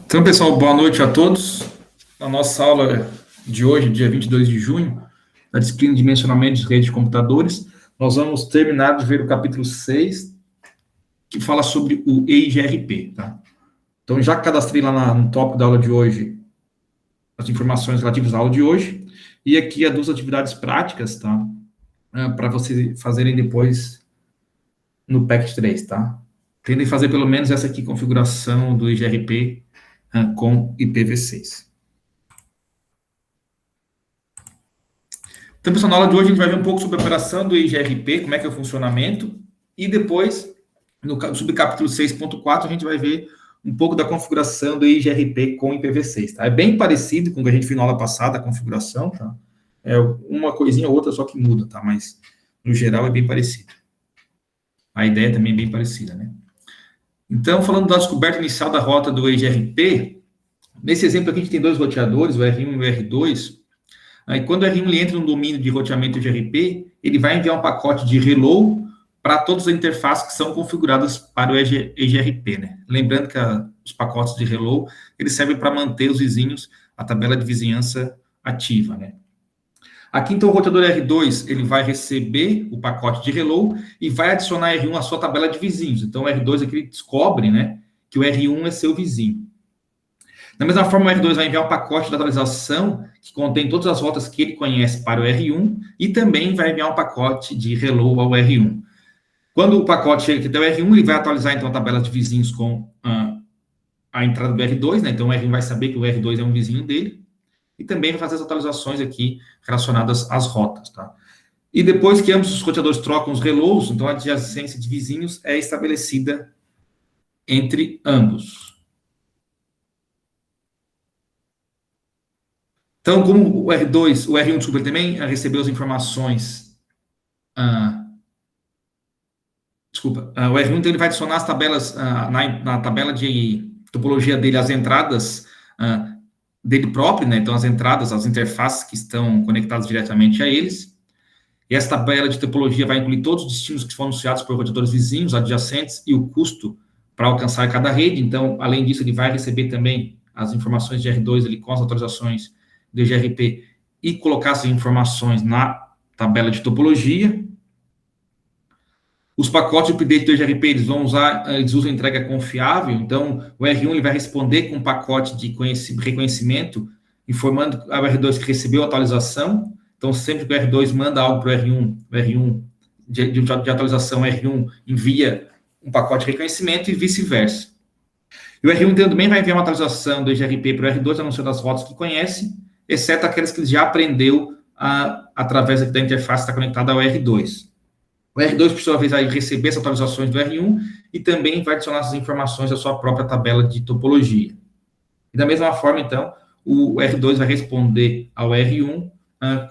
Então, pessoal, boa noite a todos. A nossa aula de hoje, dia 22 de junho, da disciplina de dimensionamento de redes de computadores, nós vamos terminar de ver o capítulo 6, que fala sobre o EIGRP, tá? Então, já cadastrei lá no tópico da aula de hoje as informações relativas à aula de hoje, e aqui há duas atividades práticas, tá? Para vocês fazerem depois no PEC 3, tá? Tentem fazer pelo menos essa aqui, configuração do EIGRP com IPv6. Então, pessoal, na aula de hoje a gente vai ver um pouco sobre a operação do EIGRP, como é que é o funcionamento, e depois, no subcapítulo 6.4, a gente vai ver um pouco da configuração do EIGRP com IPv6, tá? É bem parecido com o que a gente viu na aula passada, a configuração, tá? É uma coisinha ou outra só que muda, tá? Mas, no geral, é bem parecido. A ideia também é bem parecida, né? Então, falando da descoberta inicial da rota do EIGRP, nesse exemplo aqui a gente tem dois roteadores, o R1 e o R2. Aí, quando o R1 ele entra no domínio de roteamento de EIGRP, ele vai enviar um pacote de hello para todas as interfaces que são configuradas para o EIGRP, né? Lembrando que os pacotes de hello, eles servem para manter os vizinhos, a tabela de vizinhança ativa, né? Aqui, então, o roteador R2, ele vai receber o pacote de hello e vai adicionar R1 à sua tabela de vizinhos. Então, o R2 aqui ele descobre, né, que o R1 é seu vizinho. Da mesma forma, o R2 vai enviar um pacote de atualização que contém todas as rotas que ele conhece para o R1 e também vai enviar um pacote de hello ao R1. Quando o pacote chega aqui até o R1, ele vai atualizar, então, a tabela de vizinhos com a entrada do R2, né? Então, o R1 vai saber que o R2 é um vizinho dele e também vai fazer as atualizações aqui relacionadas às rotas, tá? E depois que ambos os roteadores trocam os hellos, então a adjacência de vizinhos é estabelecida entre ambos. Então, como o R1, desculpa, ele também recebeu as informações. O R1 então, ele vai adicionar as tabelas, na tabela de topologia dele, as entradas dele próprio, né? Então, as entradas, as interfaces que estão conectadas diretamente a eles. E essa tabela de topologia vai incluir todos os destinos que foram anunciados por roteadores vizinhos, adjacentes, e o custo para alcançar cada rede. Então, além disso, ele vai receber também as informações de R2 ali, com as atualizações do EIGRP e colocar essas informações na tabela de topologia. Os pacotes de update do EIGRP, eles usam entrega confiável, então o R1 ele vai responder com um pacote de reconhecimento, informando ao R2 que recebeu a atualização. Então, sempre que o R2 manda algo para o R1 de atualização, o R1 envia um pacote de reconhecimento e vice-versa. E o R1 também vai enviar uma atualização do EIGRP para o R2, anunciando as rotas que conhece, exceto aquelas que ele já aprendeu através da interface que está conectada ao R2. O R2, por sua vez, vai receber essas atualizações do R1 e também vai adicionar essas informações à sua própria tabela de topologia. E da mesma forma, então, o R2 vai responder ao R1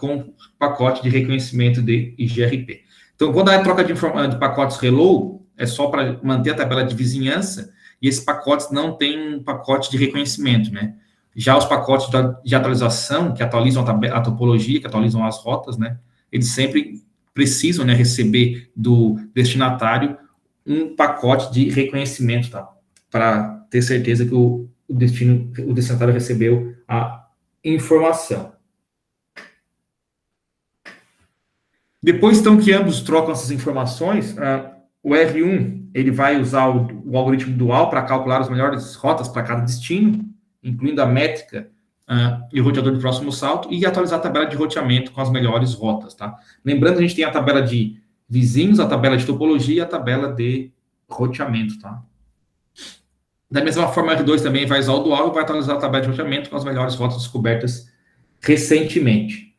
com pacote de reconhecimento de EIGRP. Então, quando há troca de pacotes hello, é só para manter a tabela de vizinhança, e esses pacotes não têm um pacote de reconhecimento, né? Já os pacotes de atualização, que atualizam a topologia, que atualizam as rotas, né? Eles sempre precisam, né, receber do destinatário um pacote de reconhecimento, tá? Para ter certeza que o destinatário recebeu a informação. Depois, então, que ambos trocam essas informações, o R1 ele vai usar o algoritmo dual para calcular as melhores rotas para cada destino, incluindo a métrica e o roteador de próximo salto, e atualizar a tabela de roteamento com as melhores rotas, tá? Lembrando, a gente tem a tabela de vizinhos, a tabela de topologia e a tabela de roteamento, tá? Da mesma forma, o R2 também vai usar o dual e vai atualizar a tabela de roteamento com as melhores rotas descobertas recentemente.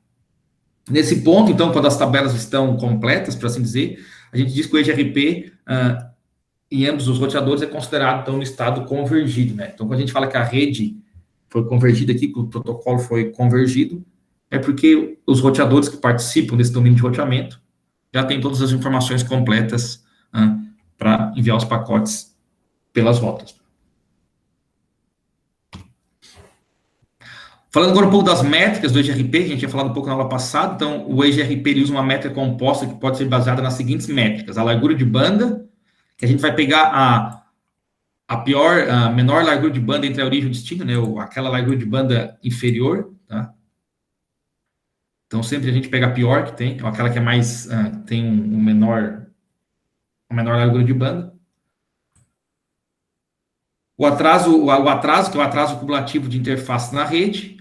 Nesse ponto, então, quando as tabelas estão completas, por assim dizer, a gente diz que o EIGRP em ambos os roteadores é considerado, então, no estado convergido, né? Então, quando a gente fala que a rede foi convergida aqui, que o protocolo foi convergido, é porque os roteadores que participam desse domínio de roteamento já têm todas as informações completas para enviar os pacotes pelas rotas. Falando agora um pouco das métricas do EIGRP, a gente tinha falado um pouco na aula passada, então o EIGRP ele usa uma métrica composta que pode ser baseada nas seguintes métricas: a largura de banda, que a gente vai pegar a menor largura de banda entre a origem e o destino, né? Aquela largura de banda inferior, tá? Então, sempre a gente pega a pior que tem, ou aquela que é mais, tem uma menor largura de banda. O atraso, que é o atraso cumulativo de interface na rede,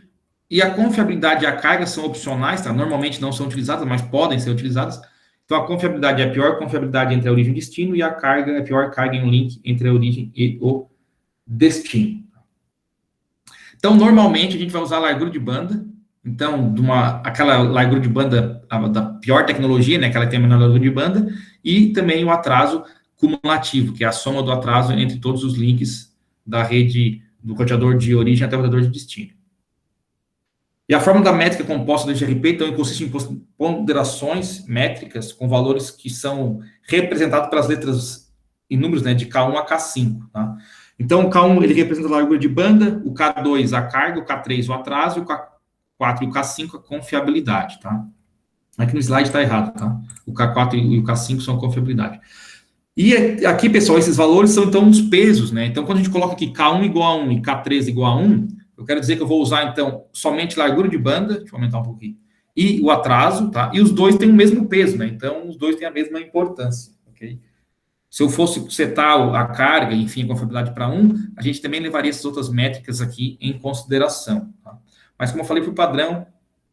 e a confiabilidade e a carga são opcionais, tá? Normalmente não são utilizadas, mas podem ser utilizadas. Então, a confiabilidade é a pior confiabilidade entre a origem e o destino, e a carga é a pior carga em um link entre a origem e o destino. Então, normalmente, a gente vai usar a largura de banda. Então, aquela largura de banda da pior tecnologia, né, que ela tem a menor largura de banda, e também o atraso cumulativo, que é a soma do atraso entre todos os links da rede, do roteador de origem até o roteador de destino. E a fórmula da métrica composta do GRP, então, consiste em ponderações métricas com valores que são representados pelas letras e números, né, de K1 a K5, tá? Então, o K1, ele representa a largura de banda, o K2, a carga, o K3, o atraso, e o K4 e o K5, a confiabilidade, tá? Aqui no slide está errado, tá? O K4 e o K5 são a confiabilidade. E aqui, pessoal, esses valores são, então, os pesos, né? Então, quando a gente coloca aqui K1 igual a 1 e K3 igual a 1, eu quero dizer que eu vou usar, então, somente largura de banda, deixa eu aumentar um pouquinho, e o atraso, tá? E os dois têm o mesmo peso, né? Então, os dois têm a mesma importância, ok? Se eu fosse setar a carga, enfim, a confiabilidade para 1, a gente também levaria essas outras métricas aqui em consideração, tá? Mas, como eu falei, para o padrão,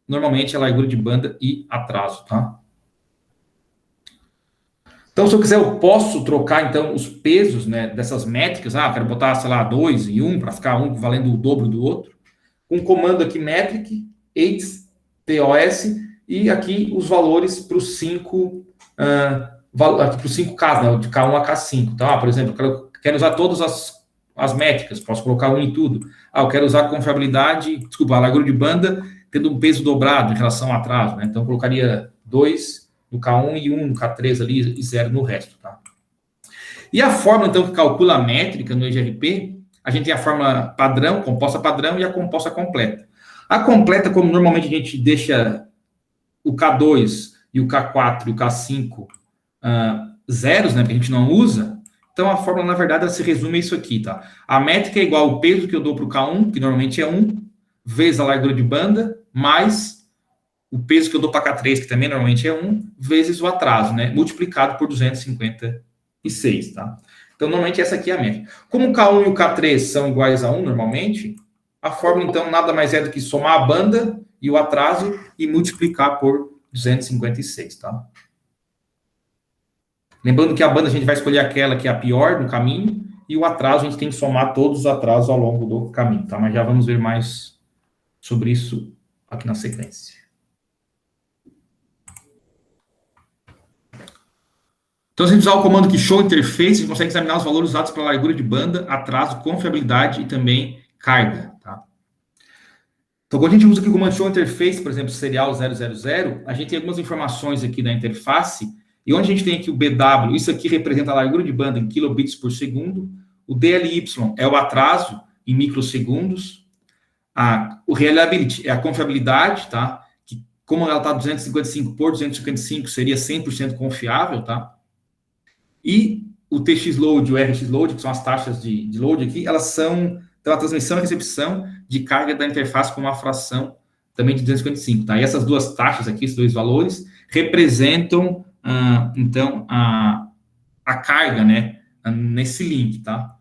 normalmente é largura de banda e atraso, tá? Então, se eu quiser, eu posso trocar, então, os pesos, né, dessas métricas. Eu quero botar, sei lá, 2 e 1, para ficar um valendo o dobro do outro. Com um comando aqui, metric, aids, TOS, e aqui os valores para os 5 casos, né, de K1 a K5. Então, por exemplo, eu quero usar todas as métricas, posso colocar 1 em tudo. Eu quero usar a confiabilidade, a largura de banda, tendo um peso dobrado em relação ao atraso, né? Então, eu colocaria 2 no K1 e 1 no K3 ali, e 0 no resto, tá? E a fórmula, então, que calcula a métrica no EGRP, a gente tem a fórmula padrão, composta padrão, e a composta completa. A completa, como normalmente a gente deixa o K2 e o K4 e o K5 zeros, né, que a gente não usa, então a fórmula, na verdade, ela se resume a isso aqui, tá? A métrica é igual ao peso que eu dou para o K1, que normalmente é 1, vezes a largura de banda, mais o peso que eu dou para K3, que também normalmente é 1, vezes o atraso, né? Multiplicado por 256, tá? Então, normalmente, essa aqui é a média. Como o K1 e o K3 são iguais a 1, normalmente, a fórmula, então, nada mais é do que somar a banda e o atraso e multiplicar por 256, tá? Lembrando que a banda a gente vai escolher aquela que é a pior do caminho, e o atraso a gente tem que somar todos os atrasos ao longo do caminho, tá? Mas já vamos ver mais sobre isso aqui na sequência. Então, se a gente usar o comando que show interface, a gente consegue examinar os valores usados para largura de banda, atraso, confiabilidade e também carga, tá? Então, quando a gente usa aqui o comando show interface, por exemplo, serial 000, a gente tem algumas informações aqui da interface, e onde a gente tem aqui o BW, isso aqui representa a largura de banda em kilobits por segundo, o DLY é o atraso em microsegundos, o reliability é a confiabilidade, tá? Que, como ela está 255 por 255, seria 100% confiável, tá? E o TX-load e o RX-load, que são as taxas de load aqui, elas são então, a transmissão e recepção de carga da interface com uma fração também de 255, tá? E essas duas taxas aqui, esses dois valores, representam, então, a carga, né, nesse link, tá?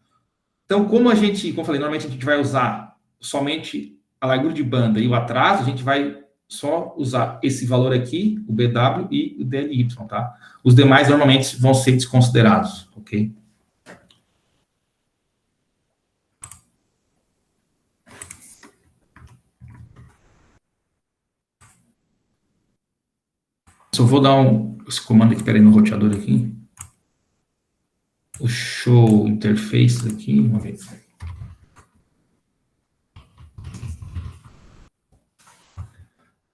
Então, como a gente, como eu falei, normalmente a gente vai usar somente a largura de banda e o atraso, a gente vai só usar esse valor aqui, o BW e o DLY, tá? Os demais normalmente vão ser desconsiderados, ok? Só vou dar esse comando aqui, peraí, no roteador aqui. O show interface aqui, uma vez.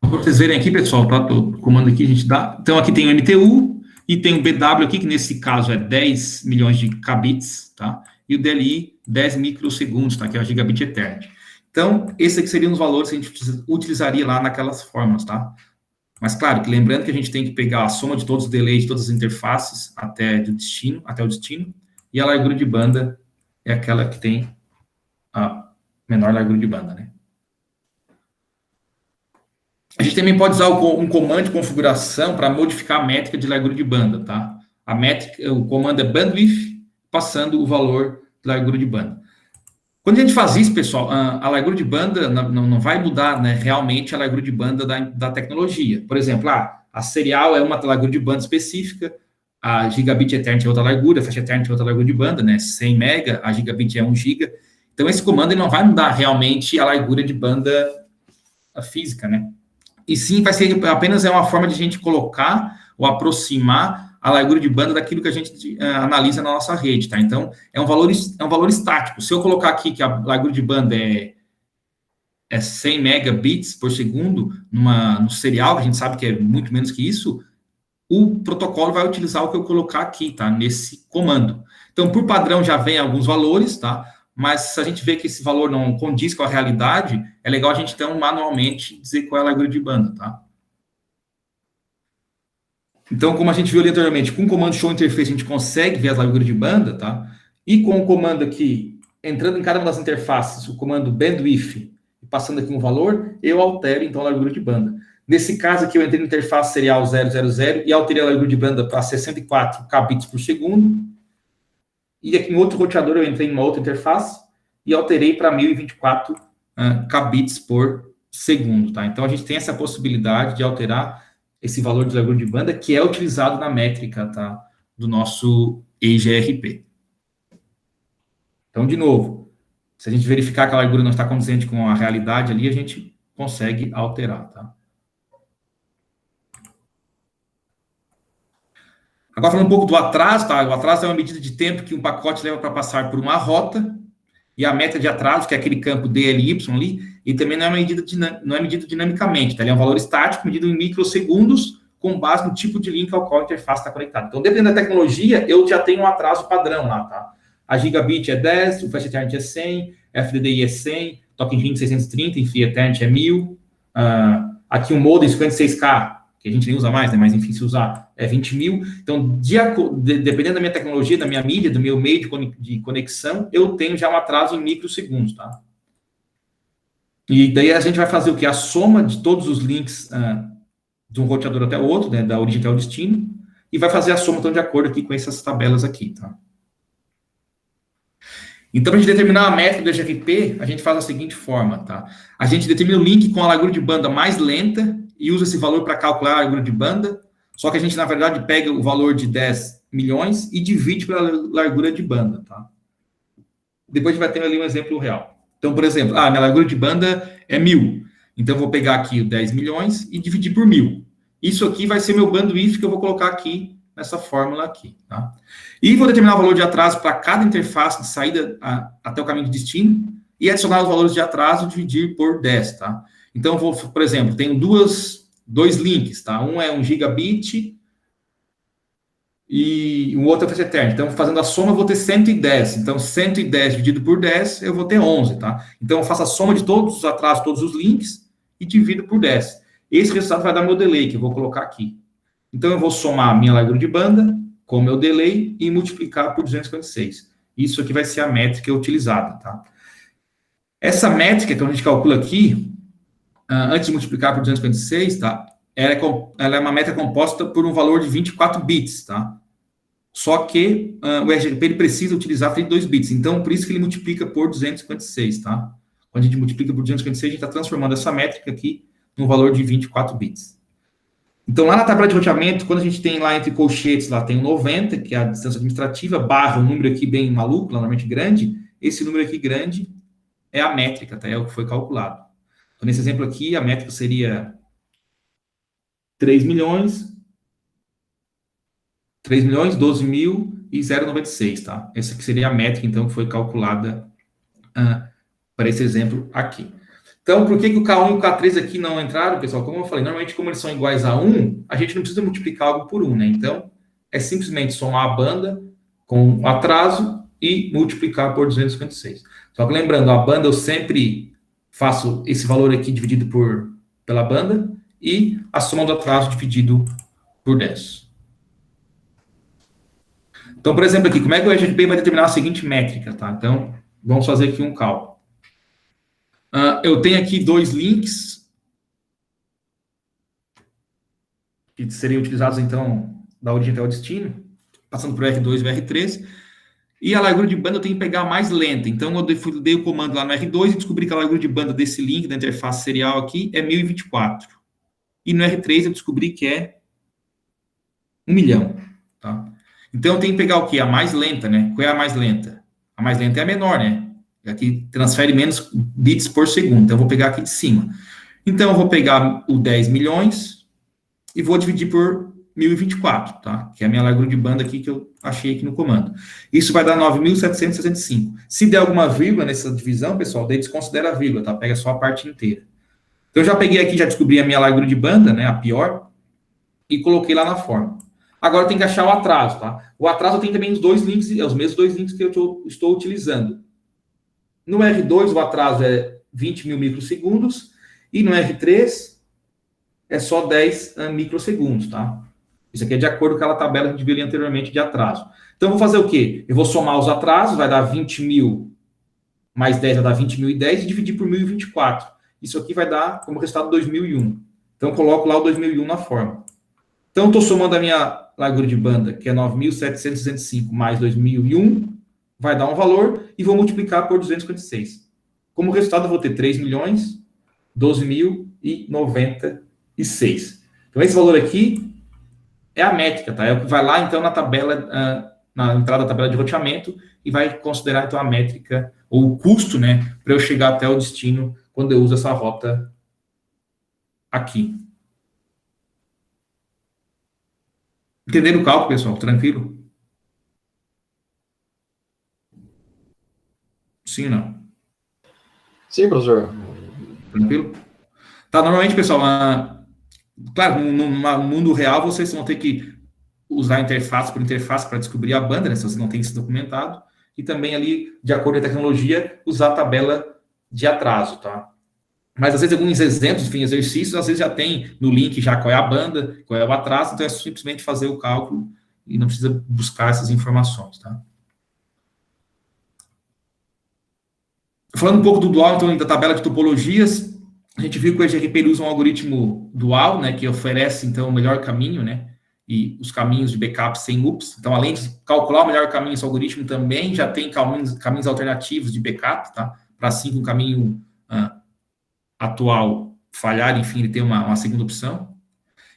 Para vocês verem aqui, pessoal, tá? O comando aqui a gente dá. Então, aqui tem o MTU e tem o BW aqui, que nesse caso é 10 milhões de kbits, tá? E o DLI, 10 microsegundos, tá? Que é o gigabit Ethernet. Então, esses aqui seriam os valores que a gente utilizaria lá naquelas formas, tá? Mas, claro, que lembrando que a gente tem que pegar a soma de todos os delays de todas as interfaces até o destino, e a largura de banda é aquela que tem a menor largura de banda, né? A gente também pode usar um comando de configuração para modificar a métrica de largura de banda, tá? A métrica, o comando é bandwidth, passando o valor de largura de banda. Quando a gente faz isso, pessoal, a largura de banda não vai mudar, né, realmente a largura de banda da tecnologia. Por exemplo, a serial é uma largura de banda específica, a Gigabit Ethernet é outra largura, a Fast Ethernet é outra largura de banda, né, 100 mega, a Gigabit é 1 giga. Então, esse comando ele não vai mudar realmente a largura de banda física, né? E sim, vai ser apenas uma forma de a gente colocar ou aproximar a largura de banda daquilo que a gente analisa na nossa rede, tá? Então, é um valor estático. Se eu colocar aqui que a largura de banda é 100 megabits por segundo no serial, que a gente sabe que é muito menos que isso, o protocolo vai utilizar o que eu colocar aqui, tá? Nesse comando. Então, por padrão, já vem alguns valores, tá? Mas se a gente vê que esse valor não condiz com a realidade, é legal a gente, então, manualmente dizer qual é a largura de banda, tá? Então, como a gente viu ali anteriormente, com o comando show interface a gente consegue ver as larguras de banda, tá? E com o comando aqui, entrando em cada uma das interfaces, o comando bandwidth, passando aqui um valor, eu altero, então, a largura de banda. Nesse caso aqui, eu entrei na interface serial 000 e alterei a largura de banda para 64 kbits por segundo. E aqui em outro roteador, eu entrei em uma outra interface e alterei para 1024 kbits por segundo, tá? Então, a gente tem essa possibilidade de alterar esse valor de largura de banda, que é utilizado na métrica, tá, do nosso EIGRP. Então, de novo, se a gente verificar que a largura não está condizente com a realidade ali, a gente consegue alterar, tá? Agora, falando um pouco do atraso, tá? O atraso é uma medida de tempo que um pacote leva para passar por uma rota, e a meta de atraso, que é aquele campo DLY ali, e também não é medido dinamicamente, tá? Ele é um valor estático, medido em microsegundos, com base no tipo de link ao qual a interface está conectada. Então, dependendo da tecnologia, eu já tenho um atraso padrão lá, tá? A Gigabit é 10, o Fast Ethernet é 100, FDDI é 100, Token Ring 630, enfim, Ethernet é 1000. Aqui um modem 56K, que a gente nem usa mais, né? Mas enfim, se usar, é 20 mil. Então, dependendo da minha tecnologia, da minha mídia, do meu meio de conexão, eu tenho já um atraso em microsegundos, tá? E daí a gente vai fazer o quê? A soma de todos os links de um roteador até o outro, né? Da origem até o destino, e vai fazer a soma, então, de acordo aqui com essas tabelas aqui, tá? Então, para a gente determinar a métrica do EGRP, a gente faz da seguinte forma, tá? A gente determina o link com a largura de banda mais lenta e usa esse valor para calcular a largura de banda, só que a gente, na verdade, pega o valor de 10 milhões e divide pela largura de banda, tá? Depois a gente vai ter ali um exemplo real. Então, por exemplo, minha largura de banda é 1000. Então, eu vou pegar aqui o 10 milhões e dividir por 1000. Isso aqui vai ser meu bandwidth que eu vou colocar aqui nessa fórmula aqui, tá? E vou determinar o valor de atraso para cada interface de saída até o caminho de destino e adicionar os valores de atraso e dividir por 10, tá? Então, eu vou, por exemplo, tenho dois links, tá? Um é 1 gigabit e o outro é Fast Ethernet. Então, fazendo a soma, eu vou ter 110. Então, 110 dividido por 10, eu vou ter 11, tá? Então, eu faço a soma de todos os atrasos, todos os links e divido por 10. Esse resultado vai dar meu delay, que eu vou colocar aqui. Então, eu vou somar a minha largura de banda com o meu delay e multiplicar por 256. Isso aqui vai ser a métrica utilizada, tá? Essa métrica que a gente calcula aqui, antes de multiplicar por 256, tá? Ela é uma métrica composta por um valor de 24 bits, tá? Só que o EGP ele precisa utilizar 32 bits. Então, por isso que ele multiplica por 256, tá? Quando a gente multiplica por 256, a gente está transformando essa métrica aqui num valor de 24 bits. Então, lá na tabela de roteamento, quando a gente tem lá entre colchetes, lá tem o 90, que é a distância administrativa, barra um número aqui bem maluco, normalmente grande. Esse número aqui grande é a métrica, tá? É o que foi calculado. Então, nesse exemplo aqui, a métrica seria 3 milhões, 12 mil e 0,96, tá? Essa aqui seria a métrica, então, que foi calculada para esse exemplo aqui. Então, por que o K1 e o K3 aqui não entraram, pessoal? Como eu falei, normalmente, como eles são iguais a 1, a gente não precisa multiplicar algo por 1, né? Então, é simplesmente somar a banda com o atraso e multiplicar por 256. Só que lembrando, a banda eu sempre faço esse valor aqui dividido pela banda e a soma do atraso dividido por 10. Então, por exemplo, aqui, como é que o EGRP vai determinar a seguinte métrica, tá? Então, vamos fazer aqui um cálculo. Eu tenho aqui dois links que seriam utilizados, então, da origem até o destino, passando por R2 e R3, e a largura de banda eu tenho que pegar a mais lenta. Então, eu dei o comando lá no R2 e descobri que a largura de banda desse link, da interface serial aqui, é 1024. E no R3 eu descobri que é 1 milhão, tá? Então, eu tenho que pegar o quê? A mais lenta, né? Qual é a mais lenta? A mais lenta é a menor, né? Aqui transfere menos bits por segundo. Então, eu vou pegar aqui de cima. Então, eu vou pegar o 10 milhões e vou dividir por 1024, tá? Que é a minha largura de banda aqui que eu achei aqui no comando. Isso vai dar 9.765. Se der alguma vírgula nessa divisão, pessoal, daí desconsidera a vírgula, tá? Pega só a parte inteira. Então, eu já peguei aqui, já descobri a minha largura de banda, né? A pior, e coloquei lá na forma. Agora, eu tenho que achar o atraso, tá? O atraso tem também os dois links, os mesmos dois links que eu estou utilizando. No R2, o atraso é 20 mil microsegundos, e no R3 é só 10 microsegundos, tá? Isso aqui é de acordo com aquela tabela que a gente viu ali anteriormente de atraso. Então, eu vou fazer o quê? Eu vou somar os atrasos, vai dar 20 mil mais 10 vai dar 20.010 e dividir por 1024. Isso aqui vai dar como resultado 2001. Então, eu coloco lá o 2001 na forma. Então, eu estou somando a minha largura de banda, que é 9.765 mais 2001, vai dar um valor, e vou multiplicar por 256. Como resultado, eu vou ter 3.012.096. Então, esse valor aqui é a métrica, tá? É o que vai lá, então, na tabela, na entrada da tabela de roteamento, e vai considerar, então, a métrica, ou o custo, né, para eu chegar até o destino, quando eu uso essa rota aqui. Entenderam o cálculo, pessoal? Tranquilo? Sim ou não? Sim, professor. Tranquilo? Tá, normalmente, pessoal, claro, no mundo real, vocês vão ter que usar interface por interface para descobrir a banda, né, se você não tem isso documentado, e também ali, de acordo com a tecnologia, usar a tabela de atraso, tá? Mas, às vezes, alguns exemplos, enfim, exercícios, às vezes já tem no link já qual é a banda, qual é o atraso, então é simplesmente fazer o cálculo e não precisa buscar essas informações, tá? Falando um pouco do dual, então, da tabela de topologias, a gente viu que o EGRP usa um algoritmo dual, né, que oferece, então, o melhor caminho, né, e os caminhos de backup sem loops. Então, além de calcular o melhor caminho, esse algoritmo também já tem caminhos alternativos de backup, tá? Para assim que o caminho atual falhar, enfim, ele tem uma segunda opção.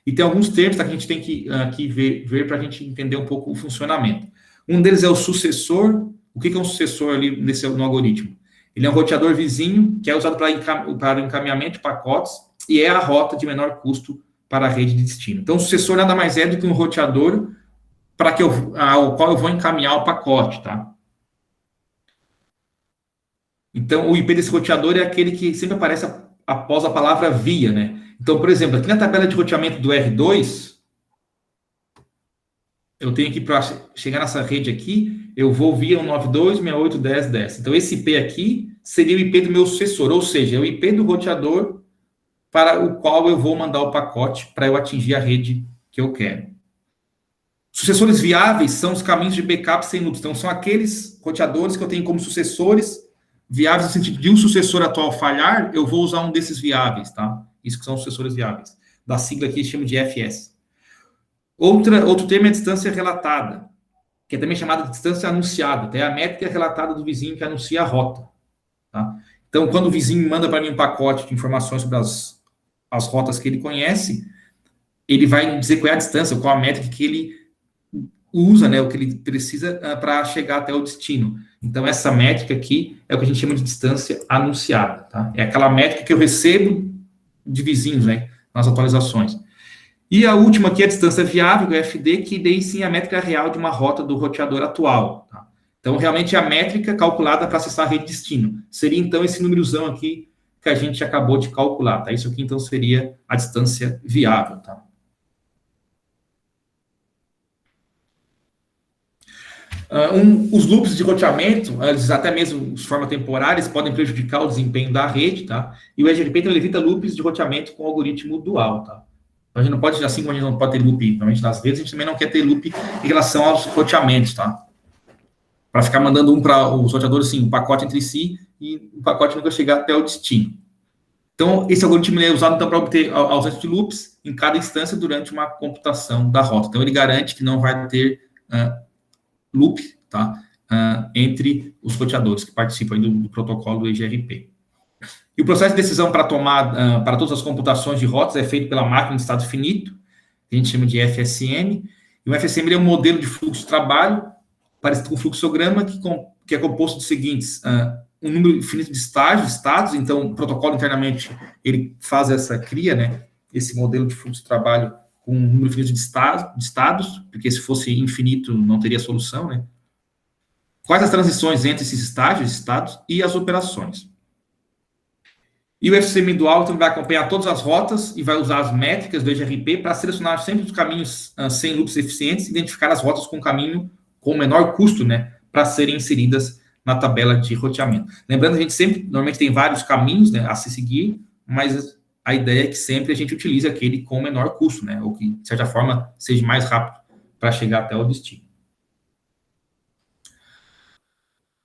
E tem alguns termos, tá, que a gente tem que ver para a gente entender um pouco o funcionamento. Um deles é o sucessor. O que é um sucessor ali no algoritmo? Ele é um roteador vizinho, que é usado para o encaminhamento de pacotes, e é a rota de menor custo para a rede de destino. Então, o sucessor nada mais é do que um roteador ao qual eu vou encaminhar o pacote, tá? Então, o IP desse roteador é aquele que sempre aparece após a palavra via, né? Então, por exemplo, aqui na tabela de roteamento do R2, eu tenho que, para chegar nessa rede aqui, eu vou via 192.68.10.10. Então, esse IP aqui seria o IP do meu sucessor, ou seja, é o IP do roteador para o qual eu vou mandar o pacote para eu atingir a rede que eu quero. Sucessores viáveis são os caminhos de backup sem loops. Então, são aqueles roteadores que eu tenho como sucessores viáveis, no sentido de um sucessor atual falhar, eu vou usar um desses viáveis, tá? Isso que são sucessores viáveis. Da sigla aqui, chama de FS. Outro termo é a distância relatada, que é também chamada de distância anunciada. É a métrica relatada do vizinho que anuncia a rota, tá? Então, quando o vizinho manda para mim um pacote de informações sobre as rotas que ele conhece, ele vai dizer qual é a distância, qual a métrica que ele usa, né, o que ele precisa para chegar até o destino. Então, essa métrica aqui é o que a gente chama de distância anunciada, tá? É aquela métrica que eu recebo de vizinhos, né, nas atualizações. E a última aqui é a distância viável, o FD, que daí sim é a métrica real de uma rota do roteador atual, tá? Então, realmente, é a métrica calculada para acessar a rede destino. Seria, então, esse númerozão aqui que a gente acabou de calcular, tá? Isso aqui, então, seria a distância viável, tá? Os loops de roteamento, eles até mesmo de forma temporária, eles podem prejudicar o desempenho da rede, tá? E o EGRP, então, ele evita loops de roteamento com algoritmo dual, tá? A gente não pode, assim como a gente não pode ter loop normalmente nas redes, a gente também não quer ter loop em relação aos roteamentos, tá? Para ficar mandando para os roteadores, assim, um pacote entre si e o pacote nunca chegar até o destino. Então, esse algoritmo é usado então, para obter a ausência de loops em cada instância durante uma computação da rota. Então, ele garante que não vai ter loop, tá? Entre os roteadores que participam do protocolo do EGRP. E o processo de decisão para tomar, para todas as computações de rotas é feito pela máquina de estado finito, que a gente chama de FSM. E o FSM é um modelo de fluxo de trabalho, parecido com um fluxograma, que é composto dos seguintes: um número infinito de estágios, estados. Então, o protocolo internamente, ele faz cria, né, esse modelo de fluxo de trabalho com um número infinito de estados, porque se fosse infinito, não teria solução, né? Quais as transições entre esses estágios, estados, e as operações. E o FSM dual então, vai acompanhar todas as rotas e vai usar as métricas do EGRP para selecionar sempre os caminhos sem loops eficientes e identificar as rotas com caminho com menor custo, né, para serem inseridas na tabela de roteamento. Lembrando, a gente sempre, normalmente tem vários caminhos, né, a se seguir, mas a ideia é que sempre a gente utilize aquele com menor custo, né, ou que, de certa forma, seja mais rápido para chegar até o destino.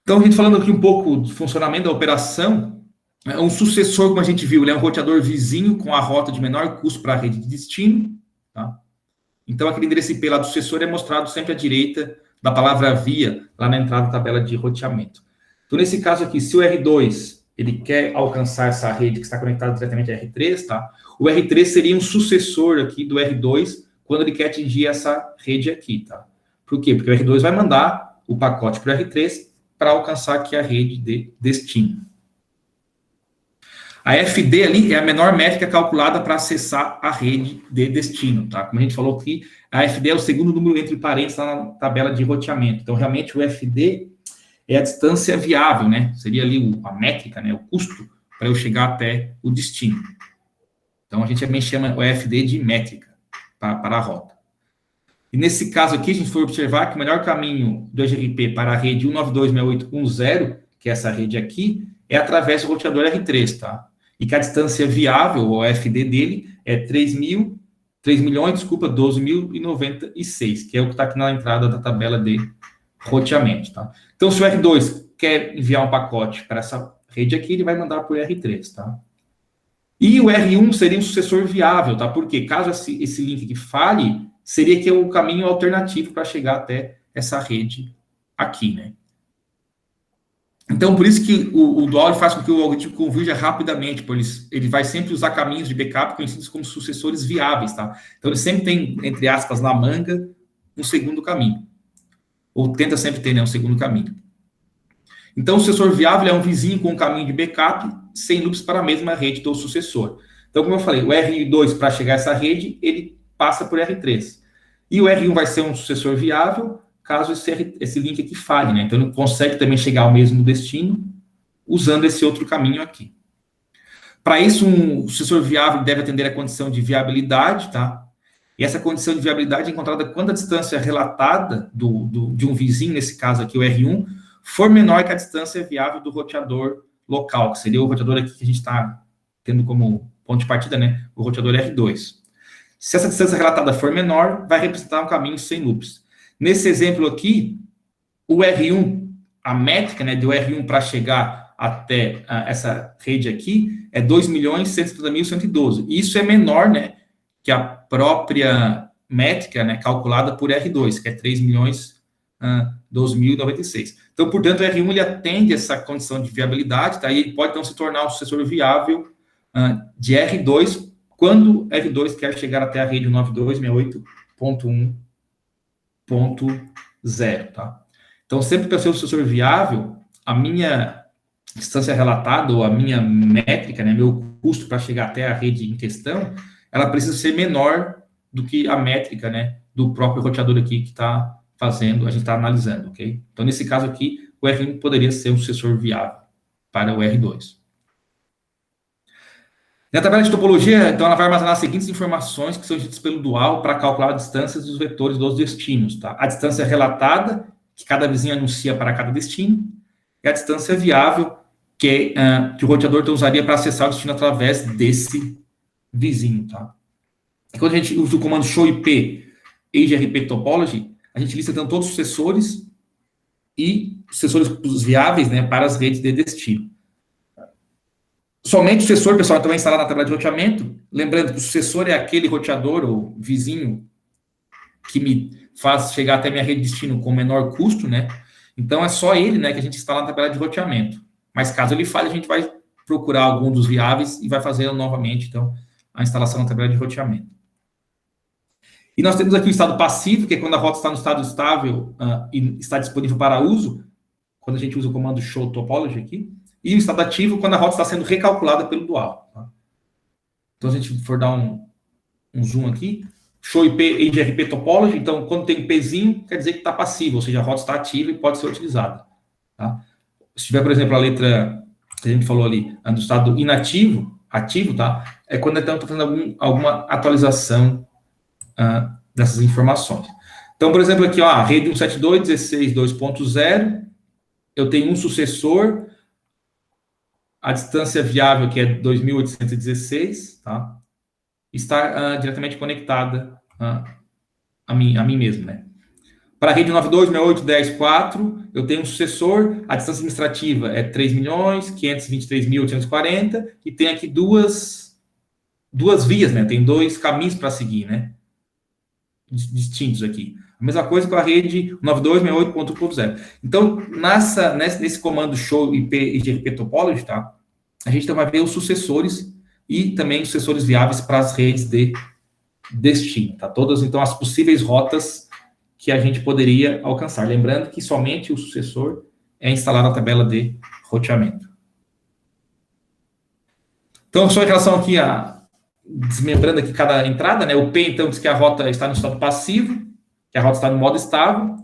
Então, a gente falando aqui um pouco do funcionamento da operação, um sucessor, como a gente viu, ele é um roteador vizinho com a rota de menor custo para a rede de destino. Tá? Então, aquele endereço IP lá do sucessor é mostrado sempre à direita da palavra via, lá na entrada da tabela de roteamento. Então, nesse caso aqui, se o R2 ele quer alcançar essa rede que está conectada diretamente à R3, tá? O R3 seria um sucessor aqui do R2 quando ele quer atingir essa rede aqui. Tá? Por quê? Porque o R2 vai mandar o pacote para o R3 para alcançar aqui a rede de destino. A FD ali é a menor métrica calculada para acessar a rede de destino, tá? Como a gente falou aqui, a FD é o segundo número entre parênteses lá na tabela de roteamento. Então, realmente, o FD é a distância viável, né? Seria ali a métrica, né? O custo para eu chegar até o destino. Então, a gente também chama o FD de métrica para a rota. E nesse caso aqui, a gente foi observar que o melhor caminho do EGRP para a rede 192.6810, que é essa rede aqui, é através do roteador R3, tá? E que a distância viável, ou FD dele, é 12.096, que é o que está aqui na entrada da tabela de roteamento, tá? Então, se o R2 quer enviar um pacote para essa rede aqui, ele vai mandar por R3, tá? E o R1 seria um sucessor viável, tá? Porque caso esse link aqui falhe, seria que é o caminho alternativo para chegar até essa rede aqui, né? Então, por isso que o dual faz com que o algoritmo convirja rapidamente, pois ele vai sempre usar caminhos de backup conhecidos como sucessores viáveis, tá? Então, ele sempre tem, entre aspas, na manga, um segundo caminho. Ou tenta sempre ter, né, um segundo caminho. Então, o sucessor viável é um vizinho com um caminho de backup sem loops para a mesma rede do sucessor. Então, como eu falei, o R2, para chegar a essa rede, ele passa por R3. E o R1 vai ser um sucessor viável, caso esse link aqui falhe, né? Então, ele consegue também chegar ao mesmo destino usando esse outro caminho aqui. Para isso, um sucessor viável deve atender a condição de viabilidade, tá? E essa condição de viabilidade é encontrada quando a distância relatada de um vizinho, nesse caso aqui, o R1, for menor que a distância viável do roteador local, que seria o roteador aqui que a gente está tendo como ponto de partida, né? O roteador R2. Se essa distância relatada for menor, vai representar um caminho sem loops. Nesse exemplo aqui, o R1, a métrica, né, do R1 para chegar até essa rede aqui é 2.130.112. E isso é menor, né, que a própria métrica, né, calculada por R2, que é 3.012.096. Então, portanto, o R1 ele atende essa condição de viabilidade, tá? E ele pode então se tornar um sucessor viável de R2 quando R2 quer chegar até a rede 92.68.1.0, tá? Então, sempre para ser um sucessor viável, a minha distância relatada, ou a minha métrica, né, meu custo para chegar até a rede em questão, ela precisa ser menor do que a métrica, né, do próprio roteador aqui que está fazendo, a gente está analisando, ok? Então, nesse caso aqui, o R1 poderia ser um sucessor viável para o R2. Na tabela de topologia, então, ela vai armazenar as seguintes informações que são ditas pelo dual para calcular as distâncias dos vetores dos destinos, tá? A distância relatada, que cada vizinho anuncia para cada destino, e a distância viável, que o roteador então usaria para acessar o destino através desse vizinho, tá? Quando a gente usa o comando show IP AgeRP topology, a gente lista então todos os sucessores e sucessores viáveis, né, para as redes de destino. Somente o sucessor, pessoal, então é instalado na tabela de roteamento. Lembrando que o sucessor é aquele roteador ou vizinho que me faz chegar até minha rede de destino com menor custo, né? Então é só ele, né, que a gente instala na tabela de roteamento. Mas caso ele falhe, a gente vai procurar algum dos viáveis e vai fazer novamente, então, a instalação na tabela de roteamento. E nós temos aqui o estado passivo, que é quando a rota está no estado estável e está disponível para uso, quando a gente usa o comando show topology aqui. E o estado ativo, quando a rota está sendo recalculada pelo dual. Tá? Então, se a gente for dar um zoom aqui, show IP AgeRP topology, então, quando tem Pzinho, quer dizer que está passivo, ou seja, a rota está ativa e pode ser utilizada. Tá? Se tiver, por exemplo, a letra que a gente falou ali, do estado inativo, ativo, tá? É quando então está fazendo alguma atualização dessas informações. Então, por exemplo, aqui, ó, a rede 172.16.2.0, eu tenho um sucessor, a distância viável, que é 2.816, tá? Está diretamente conectada a mim mesmo, né? Para a rede 92.68.10.4, eu tenho um sucessor, a distância administrativa é 3.523.840, e tem aqui duas vias, né? Tem dois caminhos para seguir, né? Distintos aqui. A mesma coisa com a rede 92.68.1.0. Então, nesse comando show IP AgeRP topology, tá? A gente vai ver os sucessores e também os sucessores viáveis para as redes de destino, tá? Todas, então, as possíveis rotas que a gente poderia alcançar. Lembrando que somente o sucessor é instalado na tabela de roteamento. Então, só em relação aqui desmembrando aqui cada entrada, né? O P, então, diz que a rota está no estado passivo, que a rota está no modo estável.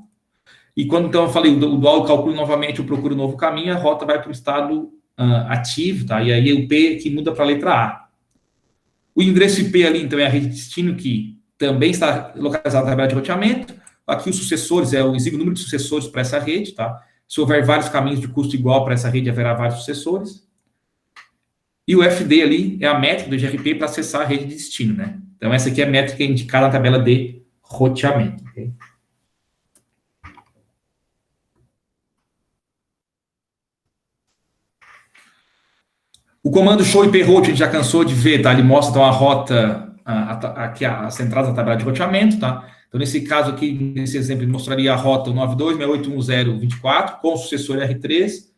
E quando, então, eu falei, o dual calculo novamente, eu procuro um novo caminho, a rota vai para o estado ativo, tá? E aí o P que muda para a letra A. O endereço IP ali, então, é a rede de destino, que também está localizada na tabela de roteamento. Aqui os sucessores, é o exíguo número de sucessores para essa rede, tá? Se houver vários caminhos de custo igual para essa rede, haverá vários sucessores. E o FD ali é a métrica do AgeRP para acessar a rede de destino, né? Então, essa aqui é a métrica indicada na tabela de roteamento. Okay? O comando show IP route a gente já cansou de ver, tá? Ele mostra então a rota, aqui as entradas da tabela de roteamento, tá? Então, nesse caso aqui, nesse exemplo, ele mostraria a rota 92.68.10.24 com o sucessor R3,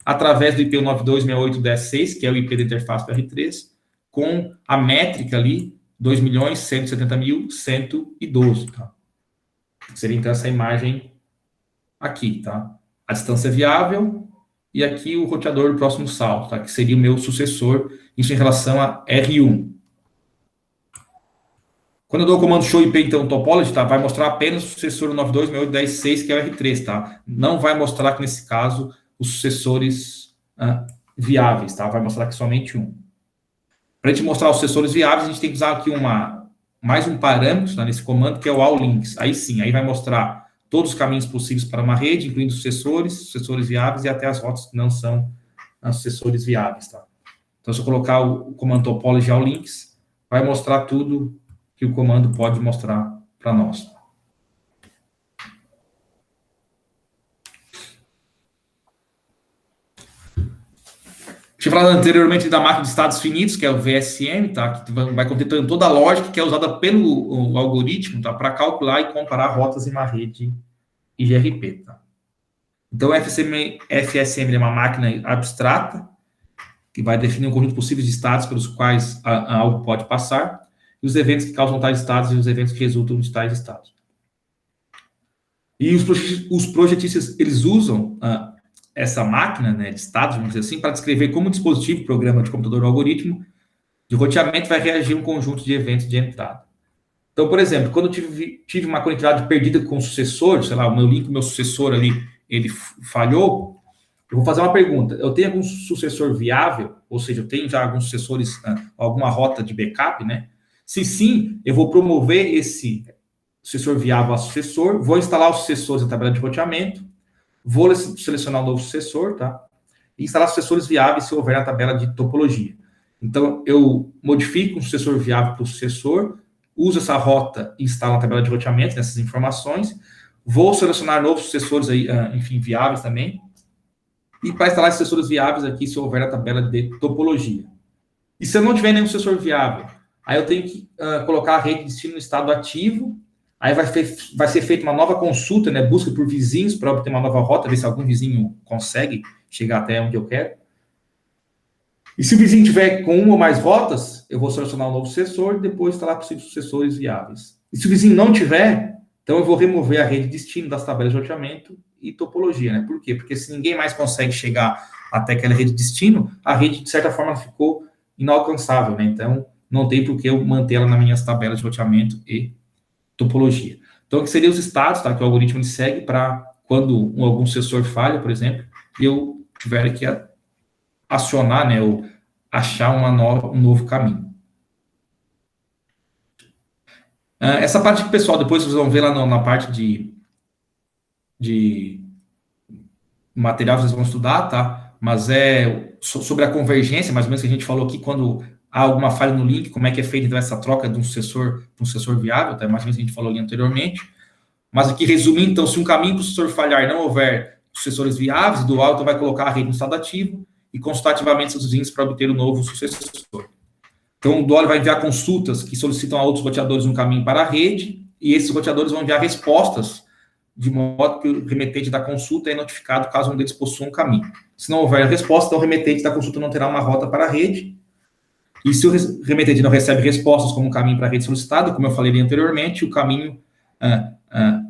através do IP 92.68.10.6, que é o IP da interface do R3, com a métrica ali, 2.170.112, tá? Seria, então, essa imagem aqui, tá? A distância viável e aqui o roteador do próximo salto, tá? Que seria o meu sucessor, isso em relação a R1. Quando eu dou o comando show IP, então, topology, tá? Vai mostrar apenas o sucessor 92.68.10.6, que é o R3, tá? Não vai mostrar que, nesse caso, os sucessores viáveis, tá? Vai mostrar aqui somente um. Para a gente mostrar os sucessores viáveis, a gente tem que usar aqui mais um parâmetro, tá, nesse comando, que é o all links. Aí sim, aí vai mostrar todos os caminhos possíveis para uma rede, incluindo sucessores viáveis e até as rotas que não são sucessores viáveis, tá? Então, se eu colocar o comando topology all links, vai mostrar tudo que o comando pode mostrar para nós. Tinha falado anteriormente da máquina de estados finitos, que é o VSM, tá? Que vai conter toda a lógica que é usada pelo algoritmo, tá? Para calcular e comparar rotas em uma rede AgeRP, tá? Então, o FSM é uma máquina abstrata, que vai definir um conjunto possível de estados pelos quais algo pode passar, e os eventos que causam tais estados e os eventos que resultam de tais estados. E os projetistas, eles usam essa máquina, né, de estados, vamos dizer assim, para descrever como o dispositivo, programa de computador ou algoritmo de roteamento vai reagir a um conjunto de eventos de entrada. Então, por exemplo, quando eu tive uma conectividade perdida com o sucessor, sei lá, o meu link, o meu sucessor ali, ele falhou, eu vou fazer uma pergunta. Eu tenho algum sucessor viável? Ou seja, eu tenho já alguns sucessores, alguma rota de backup, né? Se sim, eu vou promover esse sucessor viável a sucessor, vou instalar os sucessores na tabela de roteamento, vou selecionar um novo sucessor, tá? E instalar sucessores viáveis se houver na tabela de topologia. Então, eu modifico um sucessor viável para o sucessor, uso essa rota e instalo na tabela de roteamento, nessas informações. Vou selecionar novos sucessores, aí, enfim, viáveis também. E para instalar esses sucessores viáveis aqui, se houver a tabela de topologia. E se eu não tiver nenhum sucessor viável, aí eu tenho que colocar a rede de destino no estado ativo. Aí vai ser feita uma nova consulta, né, busca por vizinhos para obter uma nova rota, ver se algum vizinho consegue chegar até onde eu quero. E se o vizinho tiver com uma ou mais rotas, eu vou selecionar um novo sucessor e depois instalar possíveis sucessores viáveis. E se o vizinho não tiver, então eu vou remover a rede de destino das tabelas de roteamento e topologia, né? Por quê? Porque se ninguém mais consegue chegar até aquela rede de destino, a rede, de certa forma, ficou inalcançável, né? Então, não tem por que eu manter ela nas minhas tabelas de roteamento e topologia. Então, o que seriam os estados, tá? Que o algoritmo ele segue para quando algum sucessor falha, por exemplo, eu tiver que acionar, né? Ou achar um novo caminho. Essa parte que, pessoal, depois vocês vão ver lá na parte de material, vocês vão estudar, tá? Mas é sobre a convergência, mais ou menos que a gente falou aqui, quando há alguma falha no link, como é que é feita então, essa troca de um sucessor viável, tá? Mais ou menos que a gente falou ali anteriormente. Mas aqui, resumindo, então, se um caminho para o sucessor falhar e não houver sucessores viáveis, o dual então vai colocar a rede no estado ativo e consultar ativamente seus vizinhos para obter um novo sucessor. Então, o dual vai enviar consultas que solicitam a outros roteadores um caminho para a rede, e esses roteadores vão enviar respostas, de modo que o remetente da consulta é notificado caso um deles possua um caminho. Se não houver resposta, então o remetente da consulta não terá uma rota para a rede. E se o remetente não recebe respostas como um caminho para a rede solicitada, como eu falei anteriormente, o caminho,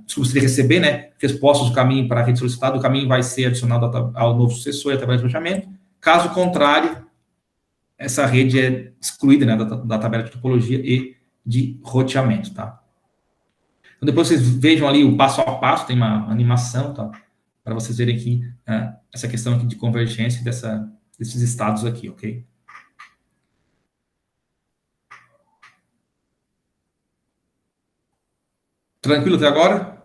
se ele receber, né, respostas do caminho para a rede solicitada, o caminho vai ser adicionado ao novo sucessor e à tabela de roteamento. Caso contrário, essa rede é excluída, né, da tabela de topologia e de roteamento, tá? Então, depois vocês vejam ali o passo a passo, tem uma animação, tá? Para vocês verem aqui essa questão aqui de convergência desses estados aqui, ok? Tranquilo até agora?